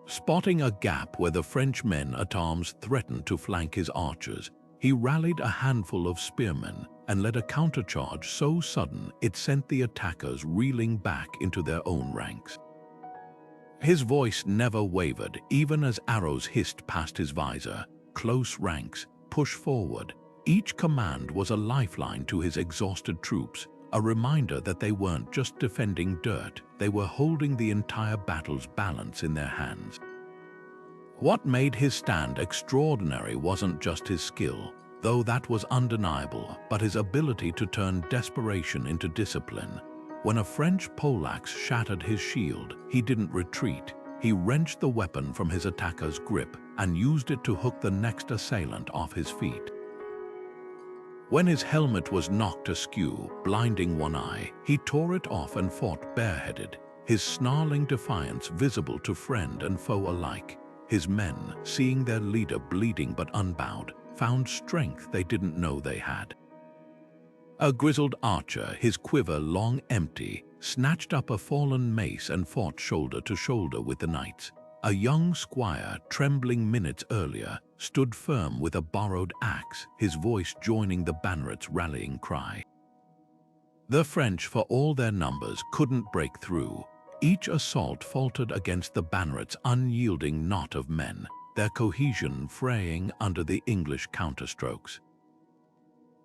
Spotting a gap where the French men at arms threatened to flank his archers, he rallied a handful of spearmen and led a countercharge so sudden it sent the attackers reeling back into their own ranks. His voice never wavered, even as arrows hissed past his visor. Close ranks, push forward. Each command was a lifeline to his exhausted troops, a reminder that they weren't just defending dirt, they were holding the entire battle's balance in their hands. What made his stand extraordinary wasn't just his skill, though that was undeniable, but his ability to turn desperation into discipline. When a French poleaxe shattered his shield, he didn't retreat. He wrenched the weapon from his attacker's grip and used it to hook the next assailant off his feet. When his helmet was knocked askew, blinding one eye, he tore it off and fought bareheaded, his snarling defiance visible to friend and foe alike. His men, seeing their leader bleeding but unbowed, found strength they didn't know they had. A grizzled archer, his quiver long empty, snatched up a fallen mace and fought shoulder to shoulder with the knights. a young squire, trembling minutes earlier, stood firm with a borrowed axe, his voice joining the banneret's rallying cry. The French, for all their numbers, couldn't break through. Each assault faltered against the banneret's unyielding knot of men, their cohesion fraying under the English counterstrokes.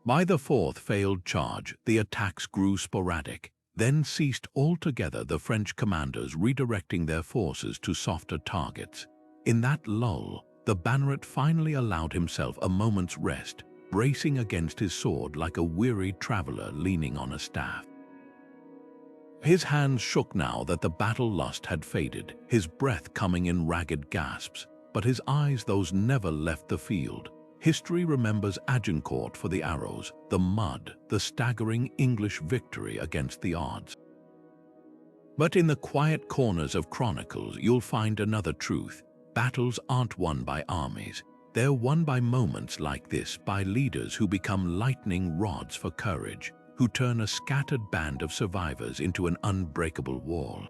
By the fourth failed charge, the attacks grew sporadic, then ceased altogether, the French commanders redirecting their forces to softer targets. In that lull, the banneret finally allowed himself a moment's rest, bracing against his sword like a weary traveler leaning on a staff. His hands shook now that the battle lust had faded, his breath coming in ragged gasps, but his eyes, those never left the field. History remembers Agincourt for the arrows, the mud, the staggering English victory against the odds. But in the quiet corners of chronicles, you'll find another truth. Battles aren't won by armies. They're won by moments like this, by leaders who become lightning rods for courage, who turn a scattered band of survivors into an unbreakable wall.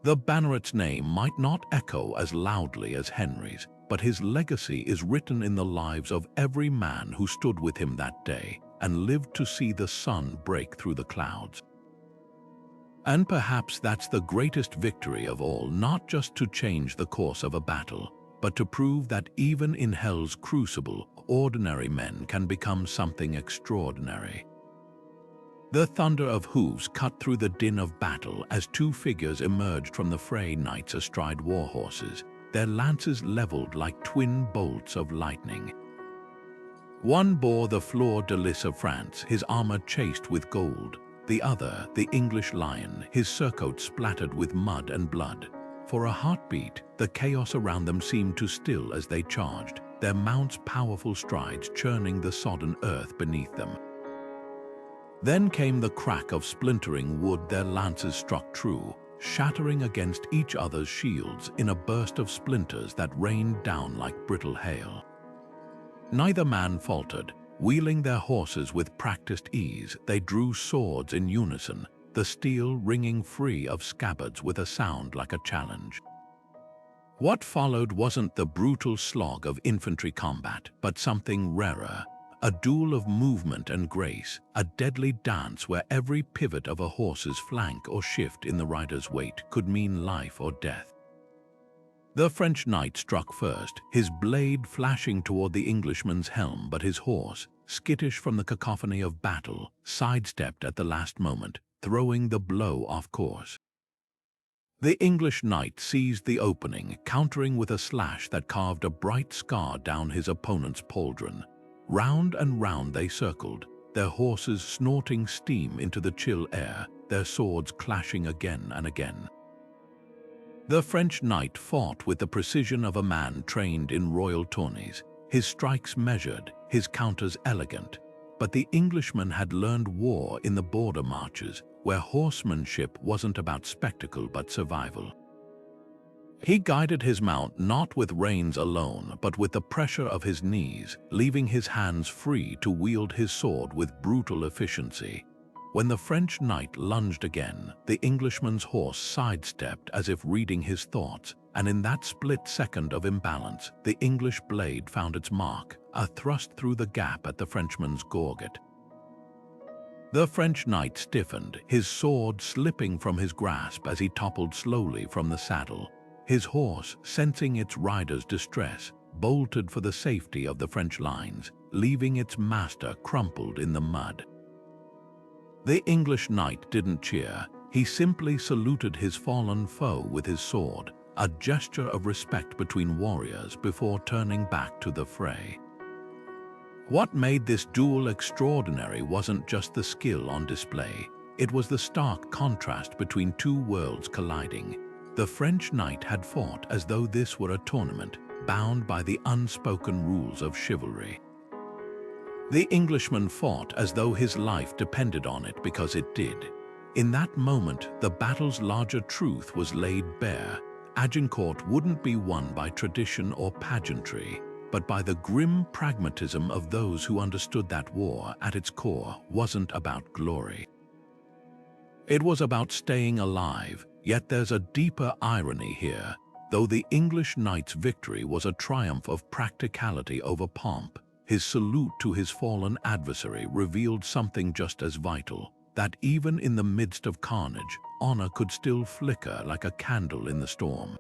The banneret's name might not echo as loudly as Henry's, but his legacy is written in the lives of every man who stood with him that day and lived to see the sun break through the clouds. And perhaps that's the greatest victory of all, not just to change the course of a battle, but to prove that even in hell's crucible, ordinary men can become something extraordinary. The thunder of hooves cut through the din of battle as two figures emerged from the fray, knights astride war horses, their lances leveled like twin bolts of lightning. One bore the fleur-de-lis of France, his armor chased with gold. The other, the English lion, his surcoat splattered with mud and blood. For a heartbeat, the chaos around them seemed to still as they charged, their mounts' powerful strides churning the sodden earth beneath them. Then came the crack of splintering wood, their lances struck true, shattering against each other's shields in a burst of splinters that rained down like brittle hail. Neither man faltered. Wheeling their horses with practiced ease, they drew swords in unison, the steel ringing free of scabbards with a sound like a challenge. What followed wasn't the brutal slog of infantry combat, but something rarer, a duel of movement and grace, a deadly dance where every pivot of a horse's flank or shift in the rider's weight could mean life or death. The French knight struck first, his blade flashing toward the Englishman's helm, but his horse, skittish from the cacophony of battle, sidestepped at the last moment, throwing the blow off course. The English knight seized the opening, countering with a slash that carved a bright scar down his opponent's pauldron. Round and round they circled, their horses snorting steam into the chill air, their swords clashing again and again. The French knight fought with the precision of a man trained in royal tourneys, his strikes measured, his counters elegant. But the Englishman had learned war in the border marches, where horsemanship wasn't about spectacle but survival. He guided his mount not with reins alone, but with the pressure of his knees, leaving his hands free to wield his sword with brutal efficiency. When the French knight lunged again, the Englishman's horse sidestepped as if reading his thoughts, and in that split second of imbalance, the English blade found its mark, a thrust through the gap at the Frenchman's gorget. The French knight stiffened, his sword slipping from his grasp as he toppled slowly from the saddle. His horse, sensing its rider's distress, bolted for the safety of the French lines, leaving its master crumpled in the mud. The English knight didn't cheer. He simply saluted his fallen foe with his sword, a gesture of respect between warriors before turning back to the fray. What made this duel extraordinary wasn't just the skill on display. It was the stark contrast between two worlds colliding. The French knight had fought as though this were a tournament, bound by the unspoken rules of chivalry. The Englishman fought as though his life depended on it because it did. In that moment, the battle's larger truth was laid bare. Agincourt wouldn't be won by tradition or pageantry, but by the grim pragmatism of those who understood that war, at its core, wasn't about glory. It was about staying alive, yet there's a deeper irony here. Though the English knight's victory was a triumph of practicality over pomp, his salute to his fallen adversary revealed something just as vital, that even in the midst of carnage, honor could still flicker like a candle in the storm.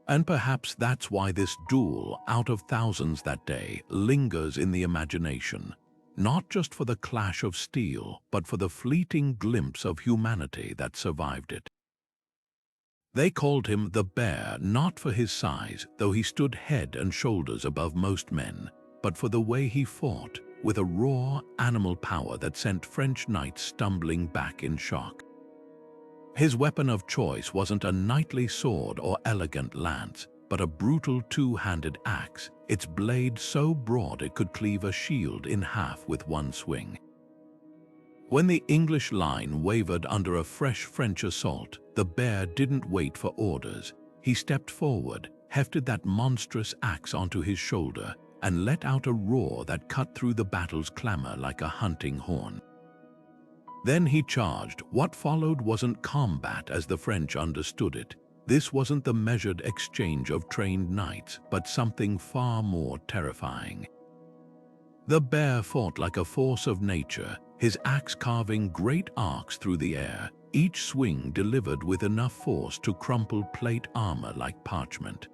And perhaps that's why this duel, out of thousands that day, lingers in the imagination, not just for the clash of steel, but for the fleeting glimpse of humanity that survived it. They called him the Bear not for his size, though he stood head and shoulders above most men, but for the way he fought, with a raw animal power that sent French knights stumbling back in shock. His weapon of choice wasn't a knightly sword or elegant lance, but a brutal two-handed axe, its blade so broad it could cleave a shield in half with one swing. When the English line wavered under a fresh French assault, the Bear didn't wait for orders. He stepped forward, hefted that monstrous axe onto his shoulder, and let out a roar that cut through the battle's clamor like a hunting horn. Then he charged. What followed wasn't combat as the French understood it. This wasn't the measured exchange of trained knights, but something far more terrifying. The Bear fought like a force of nature, his axe carving great arcs through the air, each swing delivered with enough force to crumple plate armor like parchment.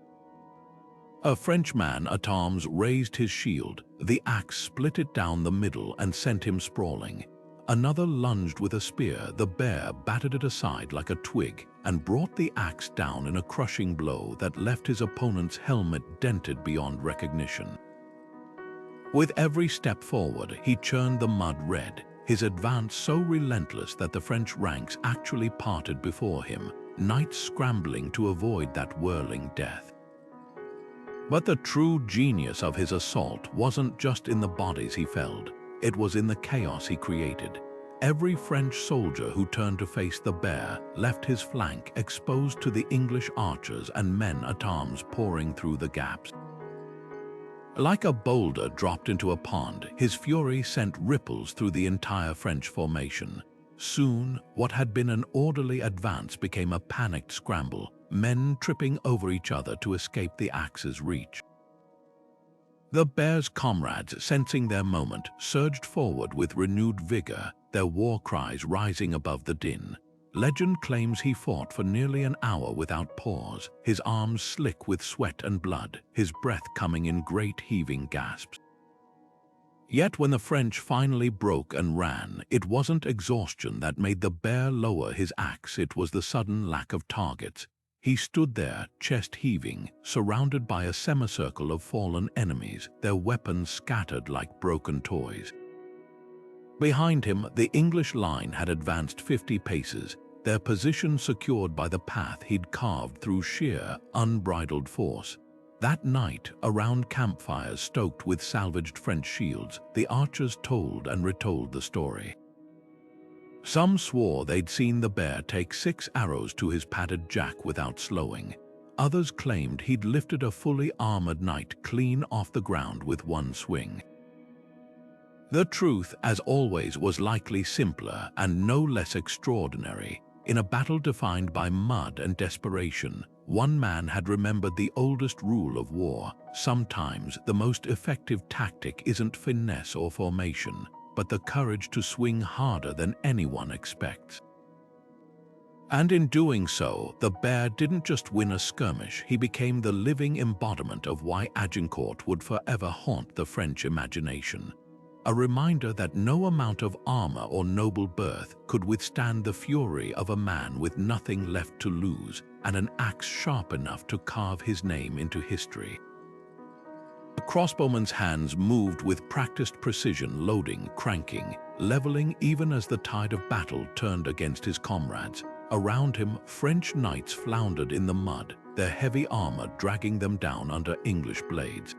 A French man at arms raised his shield, the axe split it down the middle and sent him sprawling. Another lunged with a spear, the Bear battered it aside like a twig and brought the axe down in a crushing blow that left his opponent's helmet dented beyond recognition. With every step forward, he churned the mud red, his advance so relentless that the French ranks actually parted before him, knights scrambling to avoid that whirling death. But the true genius of his assault wasn't just in the bodies he felled, it was in the chaos he created. Every French soldier who turned to face the Bear left his flank exposed to the English archers and men at arms pouring through the gaps. Like a boulder dropped into a pond, his fury sent ripples through the entire French formation. Soon, what had been an orderly advance became a panicked scramble, men tripping over each other to escape the axe's reach. The Bear's comrades, sensing their moment, surged forward with renewed vigor, their war cries rising above the din. Legend claims he fought for nearly an hour without pause, his arms slick with sweat and blood, his breath coming in great heaving gasps. Yet when the French finally broke and ran, it wasn't exhaustion that made the Bear lower his axe, it was the sudden lack of targets. He stood there, chest heaving, surrounded by a semicircle of fallen enemies, their weapons scattered like broken toys. Behind him, the English line had advanced 50 paces, their position secured by the path he'd carved through sheer, unbridled force. That night, around campfires stoked with salvaged French shields, the archers told and retold the story. Some swore they'd seen the Bear take 6 arrows to his padded jack without slowing. Others claimed he'd lifted a fully armored knight clean off the ground with one swing. The truth, as always, was likely simpler and no less extraordinary. In a battle defined by mud and desperation, one man had remembered the oldest rule of war. Sometimes the most effective tactic isn't finesse or formation, but the courage to swing harder than anyone expects. And in doing so, the Bear didn't just win a skirmish, he became the living embodiment of why Agincourt would forever haunt the French imagination. A reminder that no amount of armor or noble birth could withstand the fury of a man with nothing left to lose and an axe sharp enough to carve his name into history. The crossbowman's hands moved with practiced precision, loading, cranking, leveling even as the tide of battle turned against his comrades. Around him, French knights floundered in the mud, their heavy armor dragging them down under English blades.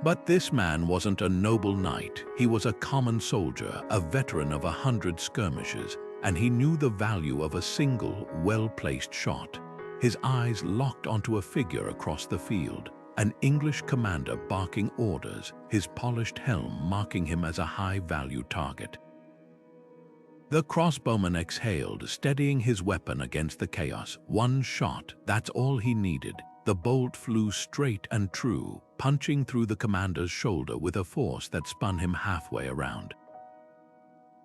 But this man wasn't a noble knight, he was a common soldier, a veteran of 100 skirmishes, and he knew the value of a single, well-placed shot. His eyes locked onto a figure across the field, an English commander barking orders, his polished helm marking him as a high-value target. The crossbowman exhaled, steadying his weapon against the chaos. One shot, that's all he needed. The bolt flew straight and true, punching through the commander's shoulder with a force that spun him halfway around.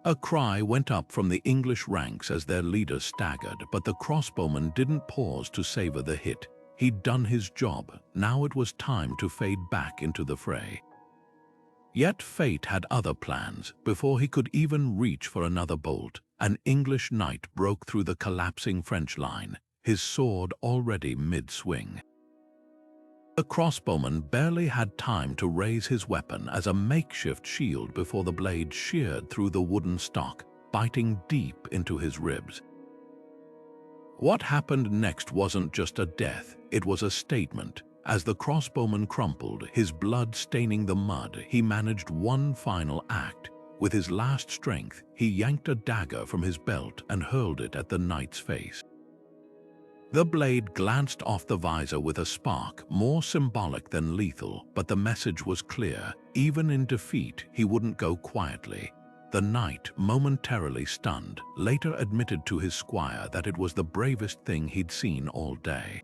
A cry went up from the English ranks as their leader staggered, but the crossbowman didn't pause to savor the hit. He'd done his job. Now it was time to fade back into the fray. Yet fate had other plans. Before he could even reach for another bolt, an English knight broke through the collapsing French line, his sword already mid-swing. The crossbowman barely had time to raise his weapon as a makeshift shield before the blade sheared through the wooden stock, biting deep into his ribs. What happened next wasn't just a death, it was a statement. As the crossbowman crumpled, his blood staining the mud, he managed one final act. With his last strength, he yanked a dagger from his belt and hurled it at the knight's face. The blade glanced off the visor with a spark, more symbolic than lethal, but the message was clear. Even in defeat, he wouldn't go quietly. The knight, momentarily stunned, later admitted to his squire that it was the bravest thing he'd seen all day.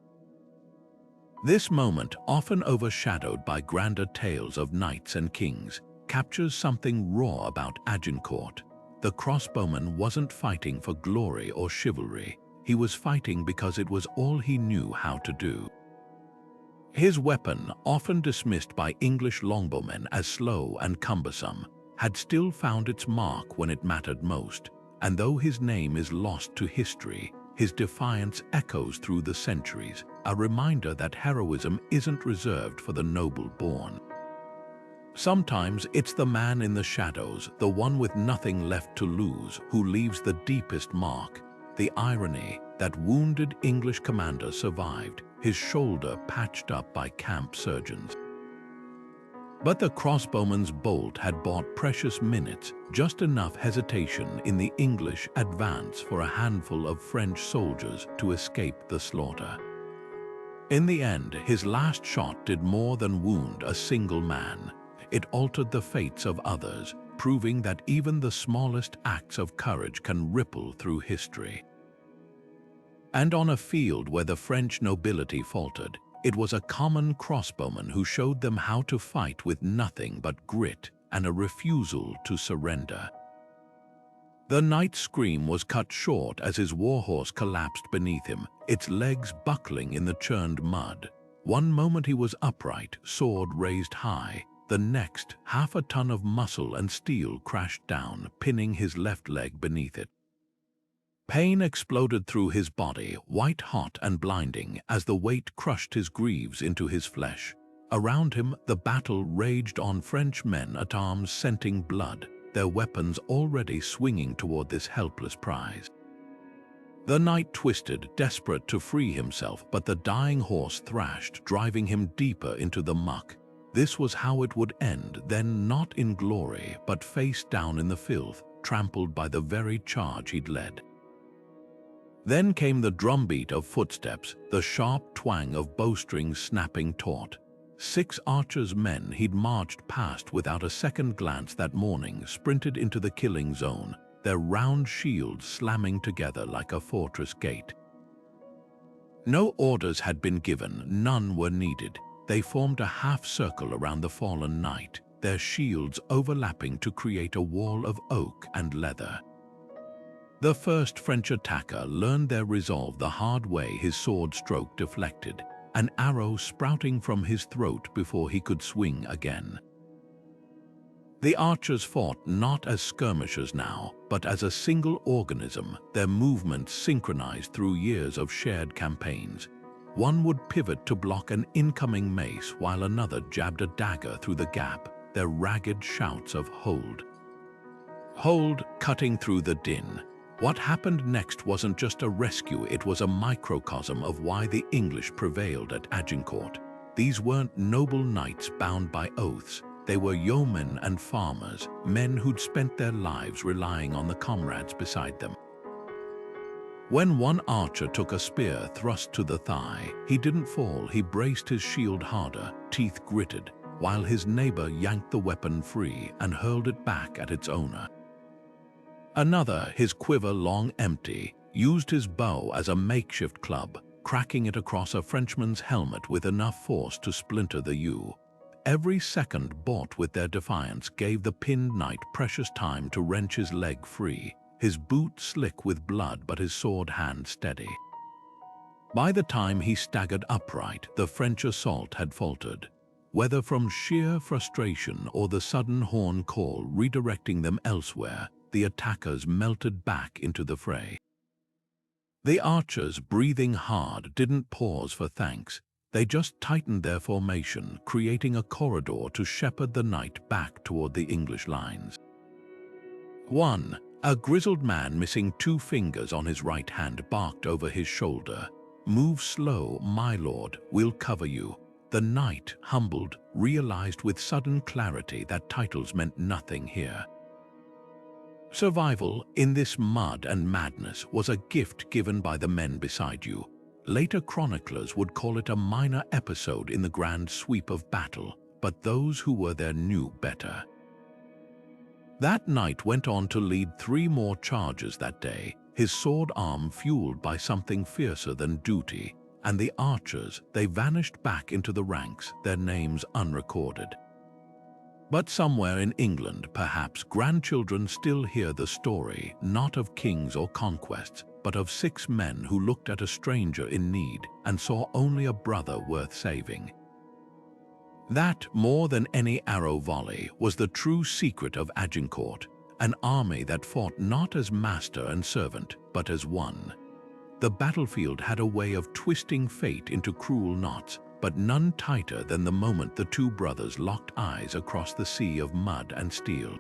This moment, often overshadowed by grander tales of knights and kings, captures something raw about Agincourt. The crossbowman wasn't fighting for glory or chivalry. He was fighting because it was all he knew how to do. His weapon, often dismissed by English longbowmen as slow and cumbersome, had still found its mark when it mattered most, and though his name is lost to history, his defiance echoes through the centuries, a reminder that heroism isn't reserved for the noble born. Sometimes it's the man in the shadows, the one with nothing left to lose, who leaves the deepest mark. The irony, that wounded English commander survived, his shoulder patched up by camp surgeons. But the crossbowman's bolt had bought precious minutes, just enough hesitation in the English advance for a handful of French soldiers to escape the slaughter. In the end, his last shot did more than wound a single man. It altered the fates of others, proving that even the smallest acts of courage can ripple through history. And on a field where the French nobility faltered, it was a common crossbowman who showed them how to fight with nothing but grit and a refusal to surrender. The knight's scream was cut short as his warhorse collapsed beneath him, its legs buckling in the churned mud. One moment he was upright, sword raised high. The next, half a ton of muscle and steel crashed down, pinning his left leg beneath it. Pain exploded through his body, white-hot and blinding, as the weight crushed his greaves into his flesh. Around him, the battle raged on, French men at arms scenting blood, their weapons already swinging toward this helpless prize. The knight twisted, desperate to free himself, but the dying horse thrashed, driving him deeper into the muck. This was how it would end, then not in glory, but face down in the filth, trampled by the very charge he'd led. Then came the drumbeat of footsteps, the sharp twang of bowstrings snapping taut. 6 archers' men he'd marched past without a second glance that morning sprinted into the killing zone, their round shields slamming together like a fortress gate. No orders had been given, none were needed. They formed a half-circle around the fallen knight, their shields overlapping to create a wall of oak and leather. The first French attacker learned their resolve the hard way, his sword stroke deflected, an arrow sprouting from his throat before he could swing again. The archers fought not as skirmishers now, but as a single organism, their movements synchronized through years of shared campaigns. One would pivot to block an incoming mace while another jabbed a dagger through the gap, their ragged shouts of "Hold! Hold!" cutting through the din. What happened next wasn't just a rescue, it was a microcosm of why the English prevailed at Agincourt. These weren't noble knights bound by oaths. They were yeomen and farmers, men who'd spent their lives relying on the comrades beside them. When one archer took a spear thrust to the thigh, he didn't fall, he braced his shield harder, teeth gritted, while his neighbor yanked the weapon free and hurled it back at its owner. Another, his quiver long empty, used his bow as a makeshift club, cracking it across a Frenchman's helmet with enough force to splinter the yew. Every second bought with their defiance gave the pinned knight precious time to wrench his leg free, his boot slick with blood but his sword hand steady. By the time he staggered upright, the French assault had faltered, whether from sheer frustration or the sudden horn call redirecting them elsewhere. The attackers melted back into the fray. The archers, breathing hard, didn't pause for thanks. They just tightened their formation, creating a corridor to shepherd the knight back toward the English lines. 1. A grizzled man missing 2 fingers on his right hand barked over his shoulder. "Move slow, my lord, we'll cover you." The knight, humbled, realized with sudden clarity that titles meant nothing here. Survival in this mud and madness was a gift given by the men beside you. Later chroniclers would call it a minor episode in the grand sweep of battle, but those who were there knew better. That knight went on to lead 3 more charges that day, his sword arm fueled by something fiercer than duty, and the archers, they vanished back into the ranks, their names unrecorded. But somewhere in England, perhaps, grandchildren still hear the story, not of kings or conquests, but of 6 men who looked at a stranger in need and saw only a brother worth saving. That, more than any arrow volley, was the true secret of Agincourt, an army that fought not as master and servant, but as one. The battlefield had a way of twisting fate into cruel knots, but none tighter than the moment the 2 brothers locked eyes across the sea of mud and steel.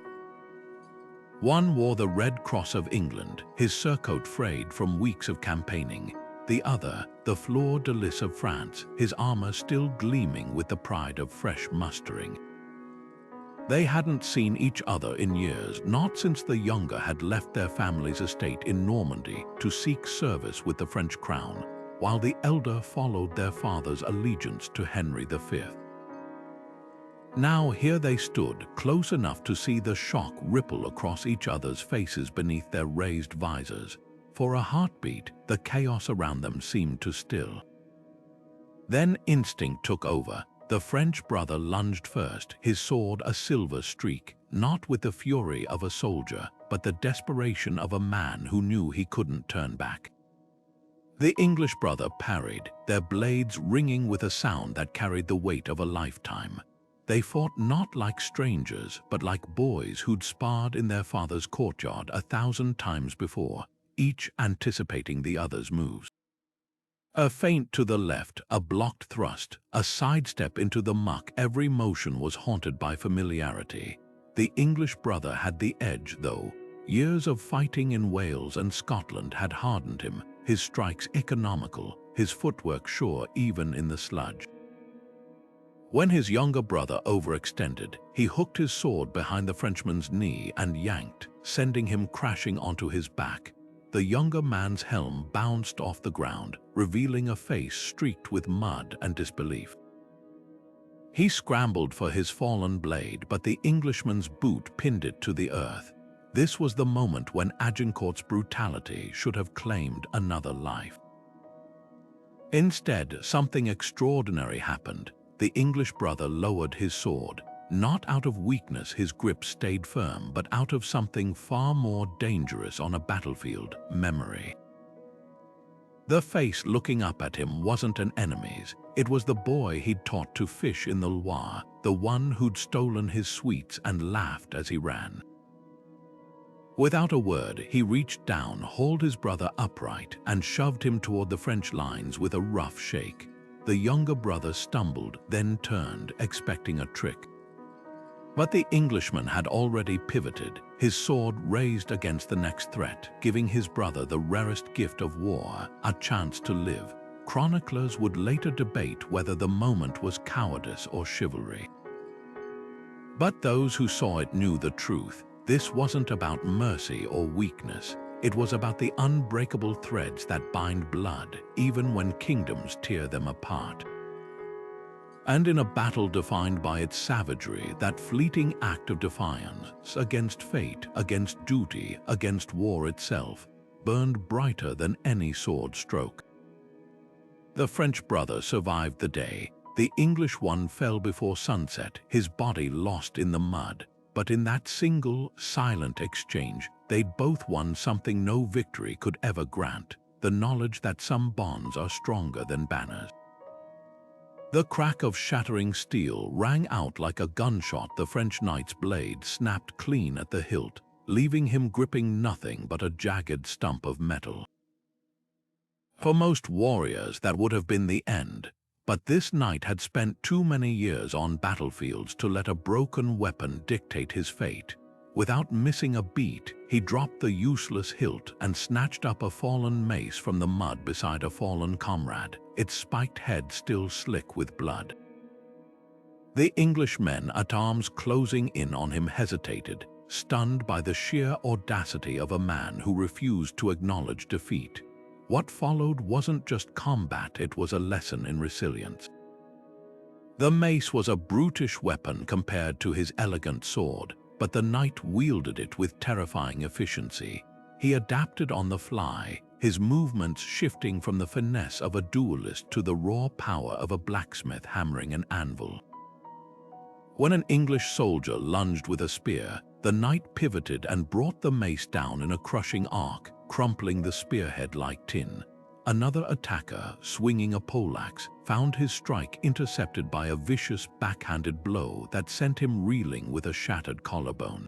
One wore the Red Cross of England, his surcoat frayed from weeks of campaigning. The other, the fleur-de-lis of France, his armor still gleaming with the pride of fresh mustering. They hadn't seen each other in years, not since the younger had left their family's estate in Normandy to seek service with the French crown, while the elder followed their father's allegiance to Henry V. Now here they stood, close enough to see the shock ripple across each other's faces beneath their raised visors. For a heartbeat, the chaos around them seemed to still. Then instinct took over. The French brother lunged first, his sword a silver streak, not with the fury of a soldier, but the desperation of a man who knew he couldn't turn back. The English brother parried, their blades ringing with a sound that carried the weight of a lifetime. They fought not like strangers, but like boys who'd sparred in their father's courtyard 1,000 times before, each anticipating the other's moves. A feint to the left, a blocked thrust, a sidestep into the muck, every motion was haunted by familiarity. The English brother had the edge, though. Years of fighting in Wales and Scotland had hardened him, his strikes economical, his footwork sure even in the sludge. When his younger brother overextended, he hooked his sword behind the Frenchman's knee and yanked, sending him crashing onto his back. The younger man's helm bounced off the ground, revealing a face streaked with mud and disbelief. He scrambled for his fallen blade, but the Englishman's boot pinned it to the earth. This was the moment when Agincourt's brutality should have claimed another life. Instead, something extraordinary happened. The English brother lowered his sword. Not out of weakness his grip stayed firm, but out of something far more dangerous on a battlefield: memory. The face looking up at him wasn't an enemy's. It was the boy he'd taught to fish in the Loire, the one who'd stolen his sweets and laughed as he ran. Without a word, he reached down, hauled his brother upright, and shoved him toward the French lines with a rough shake. The younger brother stumbled, then turned, expecting a trick. But the Englishman had already pivoted, his sword raised against the next threat, giving his brother the rarest gift of war, a chance to live. Chroniclers would later debate whether the moment was cowardice or chivalry. But those who saw it knew the truth. This wasn't about mercy or weakness. It was about the unbreakable threads that bind blood, even when kingdoms tear them apart. And in a battle defined by its savagery, that fleeting act of defiance against fate, against duty, against war itself, burned brighter than any sword stroke. The French brother survived the day. The English one fell before sunset, his body lost in the mud. But in that single, silent exchange, they'd both won something no victory could ever grant, the knowledge that some bonds are stronger than banners. The crack of shattering steel rang out like a gunshot. The French knight's blade snapped clean at the hilt, leaving him gripping nothing but a jagged stump of metal. For most warriors, that would have been the end. But this knight had spent too many years on battlefields to let a broken weapon dictate his fate. Without missing a beat, he dropped the useless hilt and snatched up a fallen mace from the mud beside a fallen comrade, its spiked head still slick with blood. The English men at arms closing in on him hesitated, stunned by the sheer audacity of a man who refused to acknowledge defeat. What followed wasn't just combat, it was a lesson in resilience. The mace was a brutish weapon compared to his elegant sword, but the knight wielded it with terrifying efficiency. He adapted on the fly, his movements shifting from the finesse of a duelist to the raw power of a blacksmith hammering an anvil. When an English soldier lunged with a spear, the knight pivoted and brought the mace down in a crushing arc, crumpling the spearhead like tin. Another attacker, swinging a poleaxe, found his strike intercepted by a vicious backhanded blow that sent him reeling with a shattered collarbone.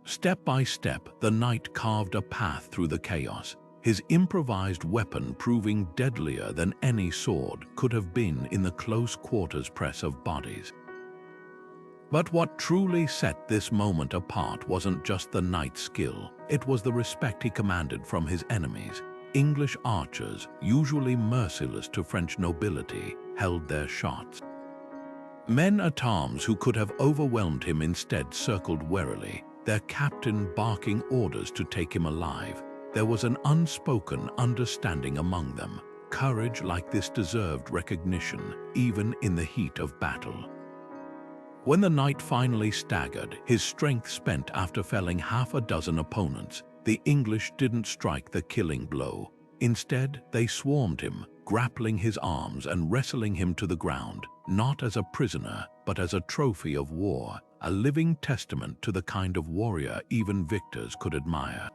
Step by step, the knight carved a path through the chaos, his improvised weapon proving deadlier than any sword could have been in the close quarters press of bodies. But what truly set this moment apart wasn't just the knight's skill, it was the respect he commanded from his enemies. English archers, usually merciless to French nobility, held their shots. Men-at-arms who could have overwhelmed him instead circled warily, their captain barking orders to take him alive. There was an unspoken understanding among them. Courage like this deserved recognition, even in the heat of battle. When the knight finally staggered, his strength spent after felling half a dozen opponents, the English didn't strike the killing blow. Instead, they swarmed him, grappling his arms and wrestling him to the ground, not as a prisoner, but as a trophy of war, a living testament to the kind of warrior even victors could admire.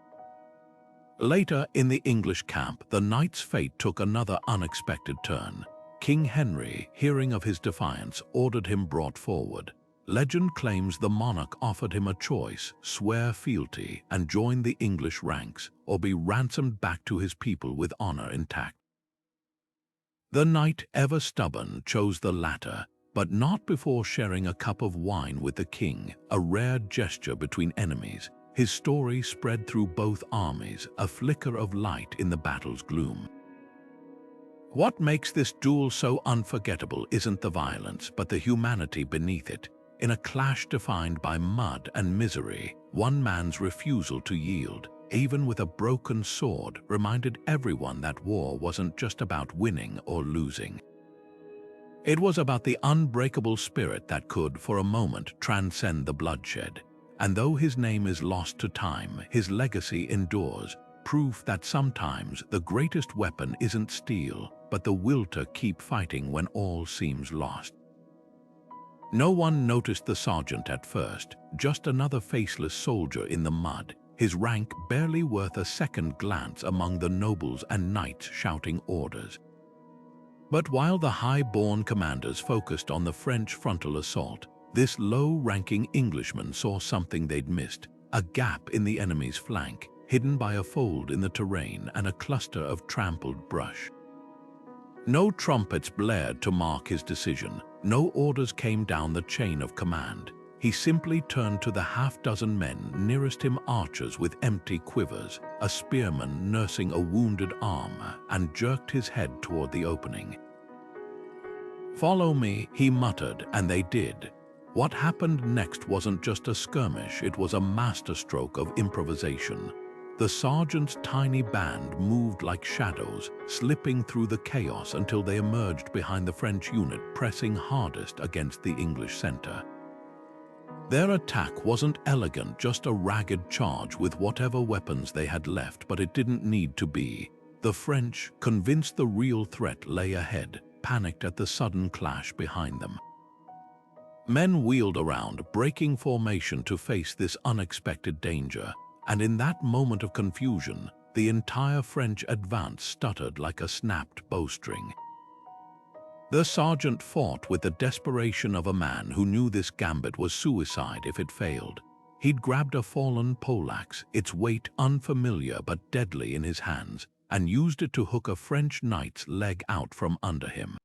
Later in the English camp, the knight's fate took another unexpected turn. King Henry, hearing of his defiance, ordered him brought forward. Legend claims the monarch offered him a choice: swear fealty and join the English ranks, or be ransomed back to his people with honor intact. The knight, ever stubborn, chose the latter, but not before sharing a cup of wine with the king, a rare gesture between enemies. His story spread through both armies, a flicker of light in the battle's gloom. What makes this duel so unforgettable isn't the violence, but the humanity beneath it. In a clash defined by mud and misery, one man's refusal to yield, even with a broken sword, reminded everyone that war wasn't just about winning or losing. It was about the unbreakable spirit that could, for a moment, transcend the bloodshed. And though his name is lost to time, his legacy endures, proof that sometimes the greatest weapon isn't steel, but the will to keep fighting when all seems lost. No one noticed the sergeant at first, just another faceless soldier in the mud, his rank barely worth a second glance among the nobles and knights shouting orders. But while the high-born commanders focused on the French frontal assault, this low-ranking Englishman saw something they'd missed: a gap in the enemy's flank, hidden by a fold in the terrain and a cluster of trampled brush. No trumpets blared to mark his decision. No orders came down the chain of command. He simply turned to the half-dozen men nearest him, archers with empty quivers, a spearman nursing a wounded arm, and jerked his head toward the opening. "Follow me," he muttered, and they did. What happened next wasn't just a skirmish, it was a masterstroke of improvisation. The sergeant's tiny band moved like shadows, slipping through the chaos until they emerged behind the French unit pressing hardest against the English center. Their attack wasn't elegant, just a ragged charge with whatever weapons they had left, but it didn't need to be. The French, convinced the real threat lay ahead, panicked at the sudden clash behind them. Men wheeled around, breaking formation to face this unexpected danger, and in that moment of confusion, the entire French advance stuttered like a snapped bowstring. The sergeant fought with the desperation of a man who knew this gambit was suicide if it failed. He'd grabbed a fallen poleaxe, its weight unfamiliar but deadly in his hands, and used it to hook a French knight's leg out from under him.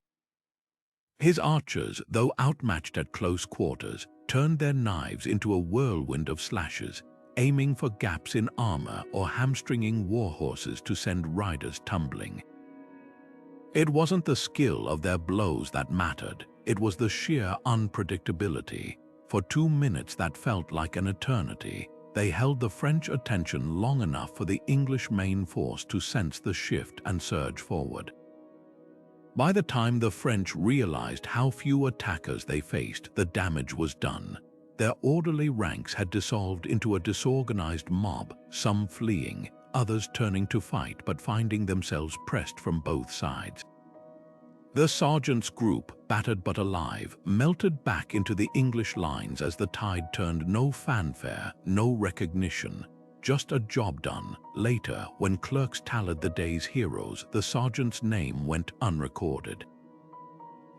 His archers, though outmatched at close quarters, turned their knives into a whirlwind of slashes, aiming for gaps in armor or hamstringing war horses to send riders tumbling. It wasn't the skill of their blows that mattered, it was the sheer unpredictability. For 2 minutes that felt like an eternity, they held the French attention long enough for the English main force to sense the shift and surge forward. By the time the French realized how few attackers they faced, the damage was done. Their orderly ranks had dissolved into a disorganized mob, some fleeing, others turning to fight but finding themselves pressed from both sides. The sergeant's group, battered but alive, melted back into the English lines as the tide turned. No fanfare, no recognition, just a job done. Later, when clerks tallied the day's heroes, the sergeant's name went unrecorded.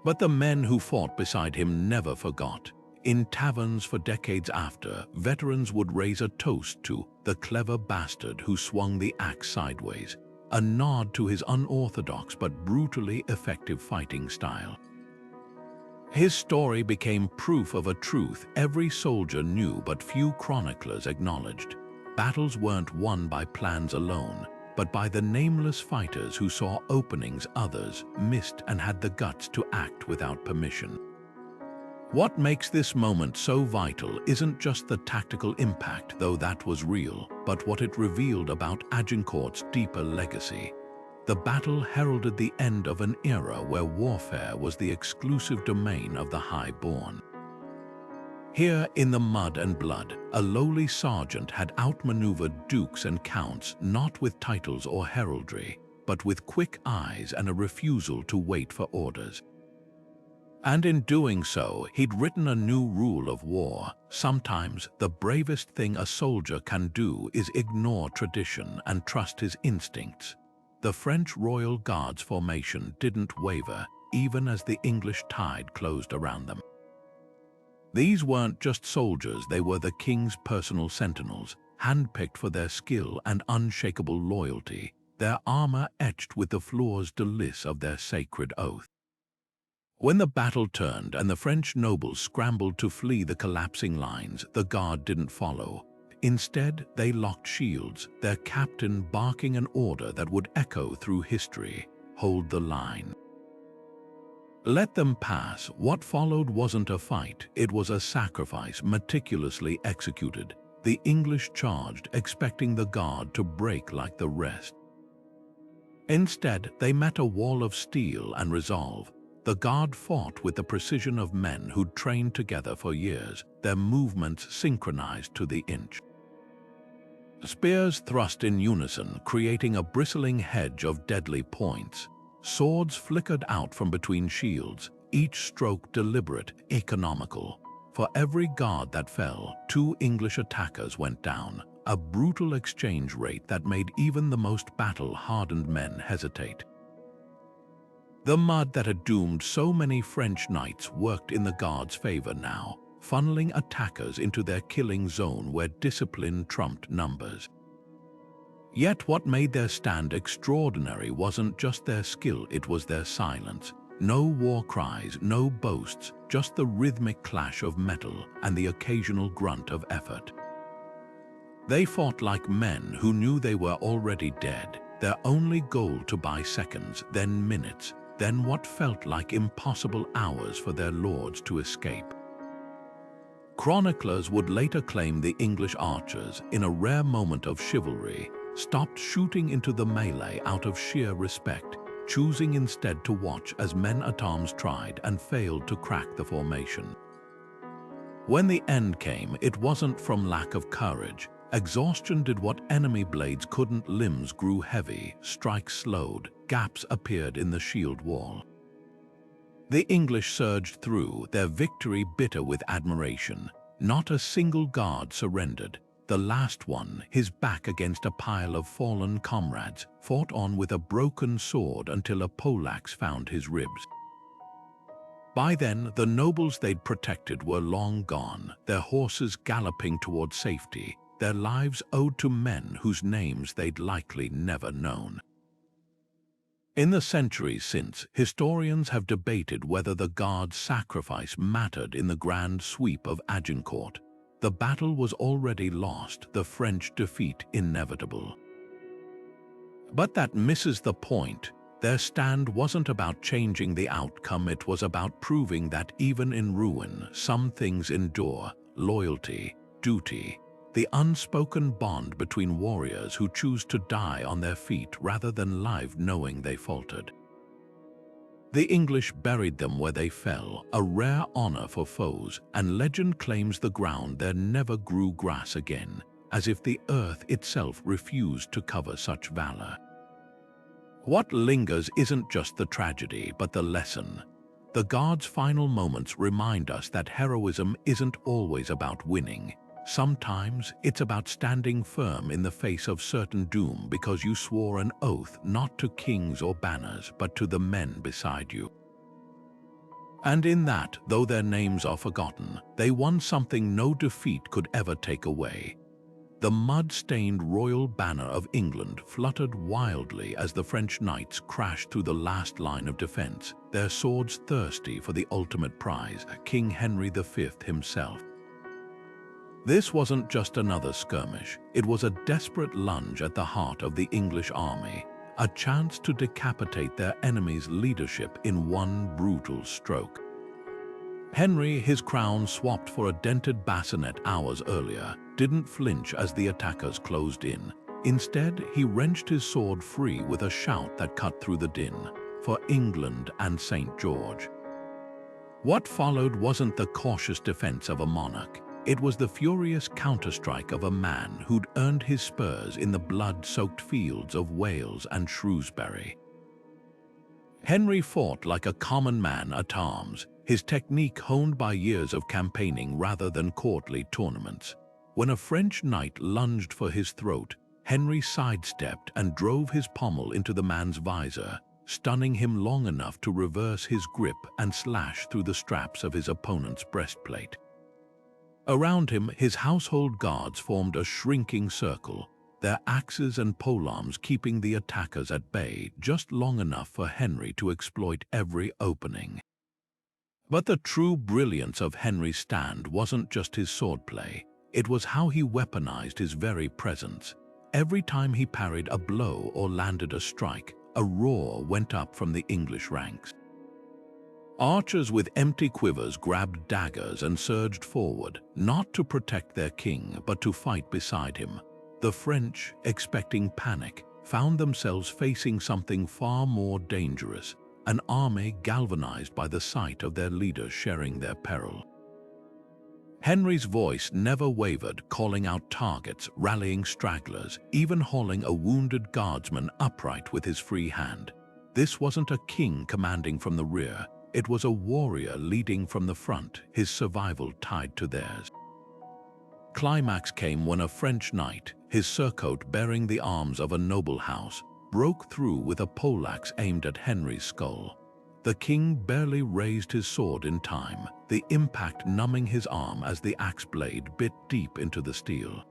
But the men who fought beside him never forgot. In taverns for decades after, veterans would raise a toast to the clever bastard who swung the axe sideways, a nod to his unorthodox but brutally effective fighting style. His story became proof of a truth every soldier knew but few chroniclers acknowledged. Battles weren't won by plans alone, but by the nameless fighters who saw openings others missed and had the guts to act without permission. What makes this moment so vital isn't just the tactical impact, though that was real, but what it revealed about Agincourt's deeper legacy. The battle heralded the end of an era where warfare was the exclusive domain of the high-born. Here, in the mud and blood, a lowly sergeant had outmaneuvered dukes and counts, not with titles or heraldry, but with quick eyes and a refusal to wait for orders. And in doing so, he'd written a new rule of war. Sometimes the bravest thing a soldier can do is ignore tradition and trust his instincts. The French Royal Guard's formation didn't waver, even as the English tide closed around them. These weren't just soldiers, they were the king's personal sentinels, handpicked for their skill and unshakable loyalty, their armor etched with the fleurs de lis of their sacred oath. When the battle turned and the French nobles scrambled to flee the collapsing lines, the guard didn't follow. Instead, they locked shields, their captain barking an order that would echo through history: hold the line. Let them pass. What followed wasn't a fight, it was a sacrifice meticulously executed. The English charged, expecting the guard to break like the rest. Instead, they met a wall of steel and resolve. The guard fought with the precision of men who'd trained together for years, their movements synchronized to the inch. Spears thrust in unison, creating a bristling hedge of deadly points. Swords flickered out from between shields, each stroke deliberate, economical. For every guard that fell, 2 English attackers went down, a brutal exchange rate that made even the most battle-hardened men hesitate. The mud that had doomed so many French knights worked in the guard's favor now, funneling attackers into their killing zone where discipline trumped numbers. Yet what made their stand extraordinary wasn't just their skill, it was their silence. No war cries, no boasts, just the rhythmic clash of metal and the occasional grunt of effort. They fought like men who knew they were already dead, their only goal to buy seconds, then minutes, then what felt like impossible hours for their lords to escape. Chroniclers would later claim the English archers, in a rare moment of chivalry, stopped shooting into the melee out of sheer respect, choosing instead to watch as men-at-arms tried and failed to crack the formation. When the end came, it wasn't from lack of courage. Exhaustion did what enemy blades couldn't. Limbs grew heavy, strikes slowed, gaps appeared in the shield wall. The English surged through, their victory bitter with admiration. Not a single guard surrendered. The last one, his back against a pile of fallen comrades, fought on with a broken sword until a poleaxe found his ribs. By then, the nobles they'd protected were long gone, their horses galloping toward safety, their lives owed to men whose names they'd likely never known. In the centuries since, historians have debated whether the guards' sacrifice mattered in the grand sweep of Agincourt. The battle was already lost, the French defeat inevitable. But that misses the point. Their stand wasn't about changing the outcome, it was about proving that even in ruin, some things endure: loyalty, duty, the unspoken bond between warriors who choose to die on their feet rather than live knowing they faltered. The English buried them where they fell, a rare honor for foes, and legend claims the ground there never grew grass again, as if the earth itself refused to cover such valor. What lingers isn't just the tragedy, but the lesson. The guards' final moments remind us that heroism isn't always about winning. Sometimes it's about standing firm in the face of certain doom because you swore an oath not to kings or banners, but to the men beside you. And in that, though their names are forgotten, they won something no defeat could ever take away. The mud-stained royal banner of England fluttered wildly as the French knights crashed through the last line of defense, their swords thirsty for the ultimate prize, King Henry V himself. This wasn't just another skirmish, it was a desperate lunge at the heart of the English army, a chance to decapitate their enemy's leadership in one brutal stroke. Henry, his crown swapped for a dented bassinet hours earlier, didn't flinch as the attackers closed in. Instead, he wrenched his sword free with a shout that cut through the din, "For England and St. George." What followed wasn't the cautious defense of a monarch. It was the furious counterstrike of a man who'd earned his spurs in the blood-soaked fields of Wales and Shrewsbury. Henry fought like a common man at arms, his technique honed by years of campaigning rather than courtly tournaments. When a French knight lunged for his throat, Henry sidestepped and drove his pommel into the man's visor, stunning him long enough to reverse his grip and slash through the straps of his opponent's breastplate. Around him, his household guards formed a shrinking circle, their axes and polearms keeping the attackers at bay just long enough for Henry to exploit every opening. But the true brilliance of Henry's stand wasn't just his swordplay, it was how he weaponized his very presence. Every time he parried a blow or landed a strike, a roar went up from the English ranks. Archers with empty quivers grabbed daggers and surged forward, not to protect their king, but to fight beside him. The French, expecting panic, found themselves facing something far more dangerous, an army galvanized by the sight of their leaders sharing their peril. Henry's voice never wavered, calling out targets, rallying stragglers, even hauling a wounded guardsman upright with his free hand. This wasn't a king commanding from the rear. It was a warrior leading from the front, his survival tied to theirs. Climax came when a French knight, his surcoat bearing the arms of a noble house, broke through with a poleaxe aimed at Henry's skull. The king barely raised his sword in time, the impact numbing his arm as the axe blade bit deep into the steel.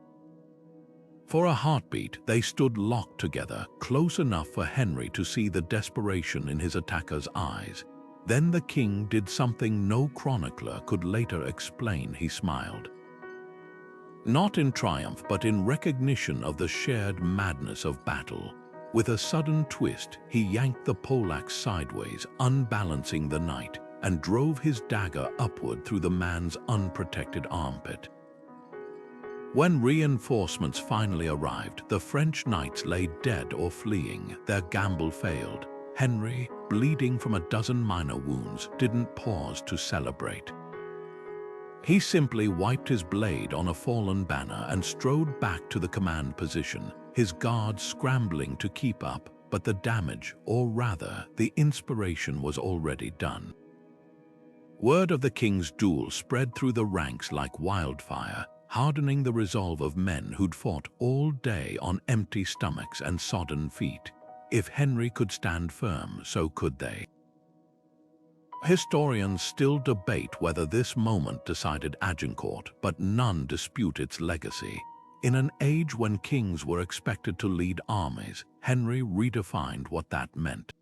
For a heartbeat, they stood locked together, close enough for Henry to see the desperation in his attacker's eyes. Then the king did something no chronicler could later explain. He smiled. Not in triumph, but in recognition of the shared madness of battle. With a sudden twist, he yanked the poleaxe sideways, unbalancing the knight, and drove his dagger upward through the man's unprotected armpit. When reinforcements finally arrived, the French knights lay dead or fleeing. Their gamble failed. Henry, bleeding from a dozen minor wounds, didn't pause to celebrate. He simply wiped his blade on a fallen banner and strode back to the command position, his guards scrambling to keep up, but the damage, or rather, the inspiration was already done. Word of the king's duel spread through the ranks like wildfire, hardening the resolve of men who'd fought all day on empty stomachs and sodden feet. If Henry could stand firm, so could they. Historians still debate whether this moment decided Agincourt, but none dispute its legacy. In an age when kings were expected to lead armies, Henry redefined what that meant.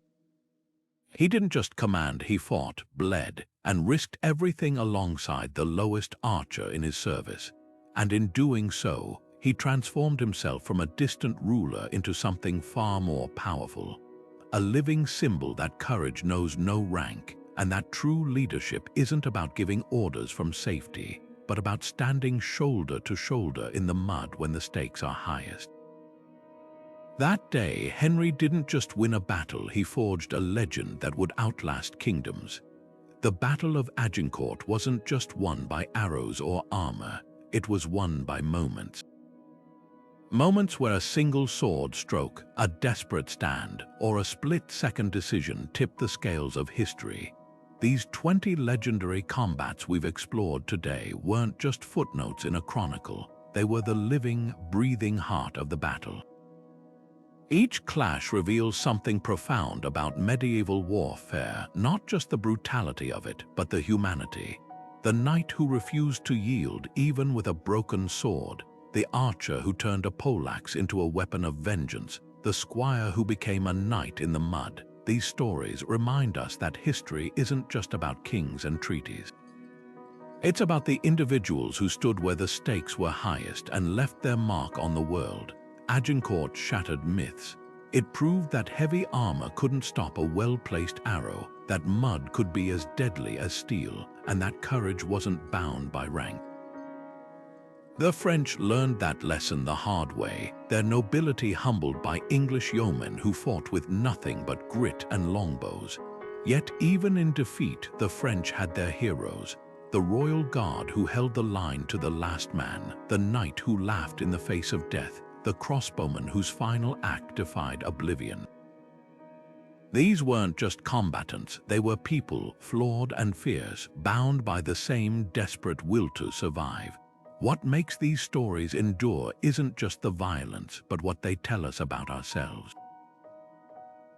He didn't just command, he fought, bled, and risked everything alongside the lowest archer in his service. And in doing so, he transformed himself from a distant ruler into something far more powerful. A living symbol that courage knows no rank, and that true leadership isn't about giving orders from safety, but about standing shoulder to shoulder in the mud when the stakes are highest. That day, Henry didn't just win a battle, he forged a legend that would outlast kingdoms. The Battle of Agincourt wasn't just won by arrows or armor, it was won by moments. Moments where a single sword stroke, a desperate stand, or a split-second decision tipped the scales of history. These 20 legendary combats we've explored today weren't just footnotes in a chronicle, they were the living, breathing heart of the battle. Each clash reveals something profound about medieval warfare, not just the brutality of it, but the humanity. The knight who refused to yield even with a broken sword, the archer who turned a poleaxe into a weapon of vengeance, the squire who became a knight in the mud. These stories remind us that history isn't just about kings and treaties. It's about the individuals who stood where the stakes were highest and left their mark on the world. Agincourt shattered myths. It proved that heavy armor couldn't stop a well-placed arrow, that mud could be as deadly as steel, and that courage wasn't bound by rank. The French learned that lesson the hard way, their nobility humbled by English yeomen who fought with nothing but grit and longbows. Yet even in defeat, the French had their heroes. The royal guard who held the line to the last man, the knight who laughed in the face of death, the crossbowman whose final act defied oblivion. These weren't just combatants, they were people, flawed and fierce, bound by the same desperate will to survive. What makes these stories endure isn't just the violence, but what they tell us about ourselves.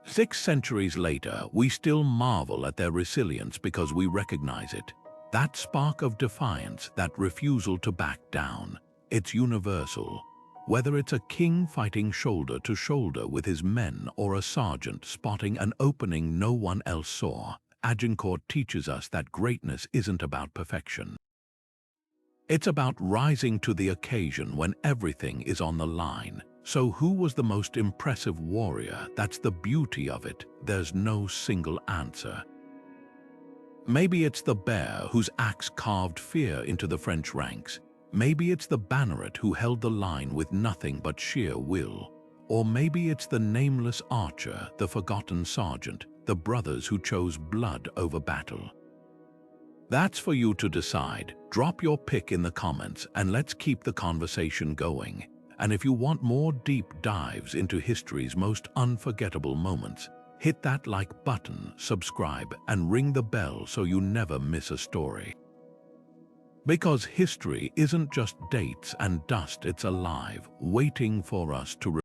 6 centuries later, we still marvel at their resilience because we recognize it. That spark of defiance, that refusal to back down, it's universal. Whether it's a king fighting shoulder to shoulder with his men or a sergeant spotting an opening no one else saw, Agincourt teaches us that greatness isn't about perfection. It's about rising to the occasion when everything is on the line. So who was the most impressive warrior? That's the beauty of it. There's no single answer. Maybe it's the bear whose axe carved fear into the French ranks. Maybe it's the banneret who held the line with nothing but sheer will. Or maybe it's the nameless archer, the forgotten sergeant, the brothers who chose blood over battle. That's for you to decide. Drop your pick in the comments and let's keep the conversation going. And if you want more deep dives into history's most unforgettable moments, hit that like button, subscribe, and ring the bell so you never miss a story. Because history isn't just dates and dust, it's alive, waiting for us to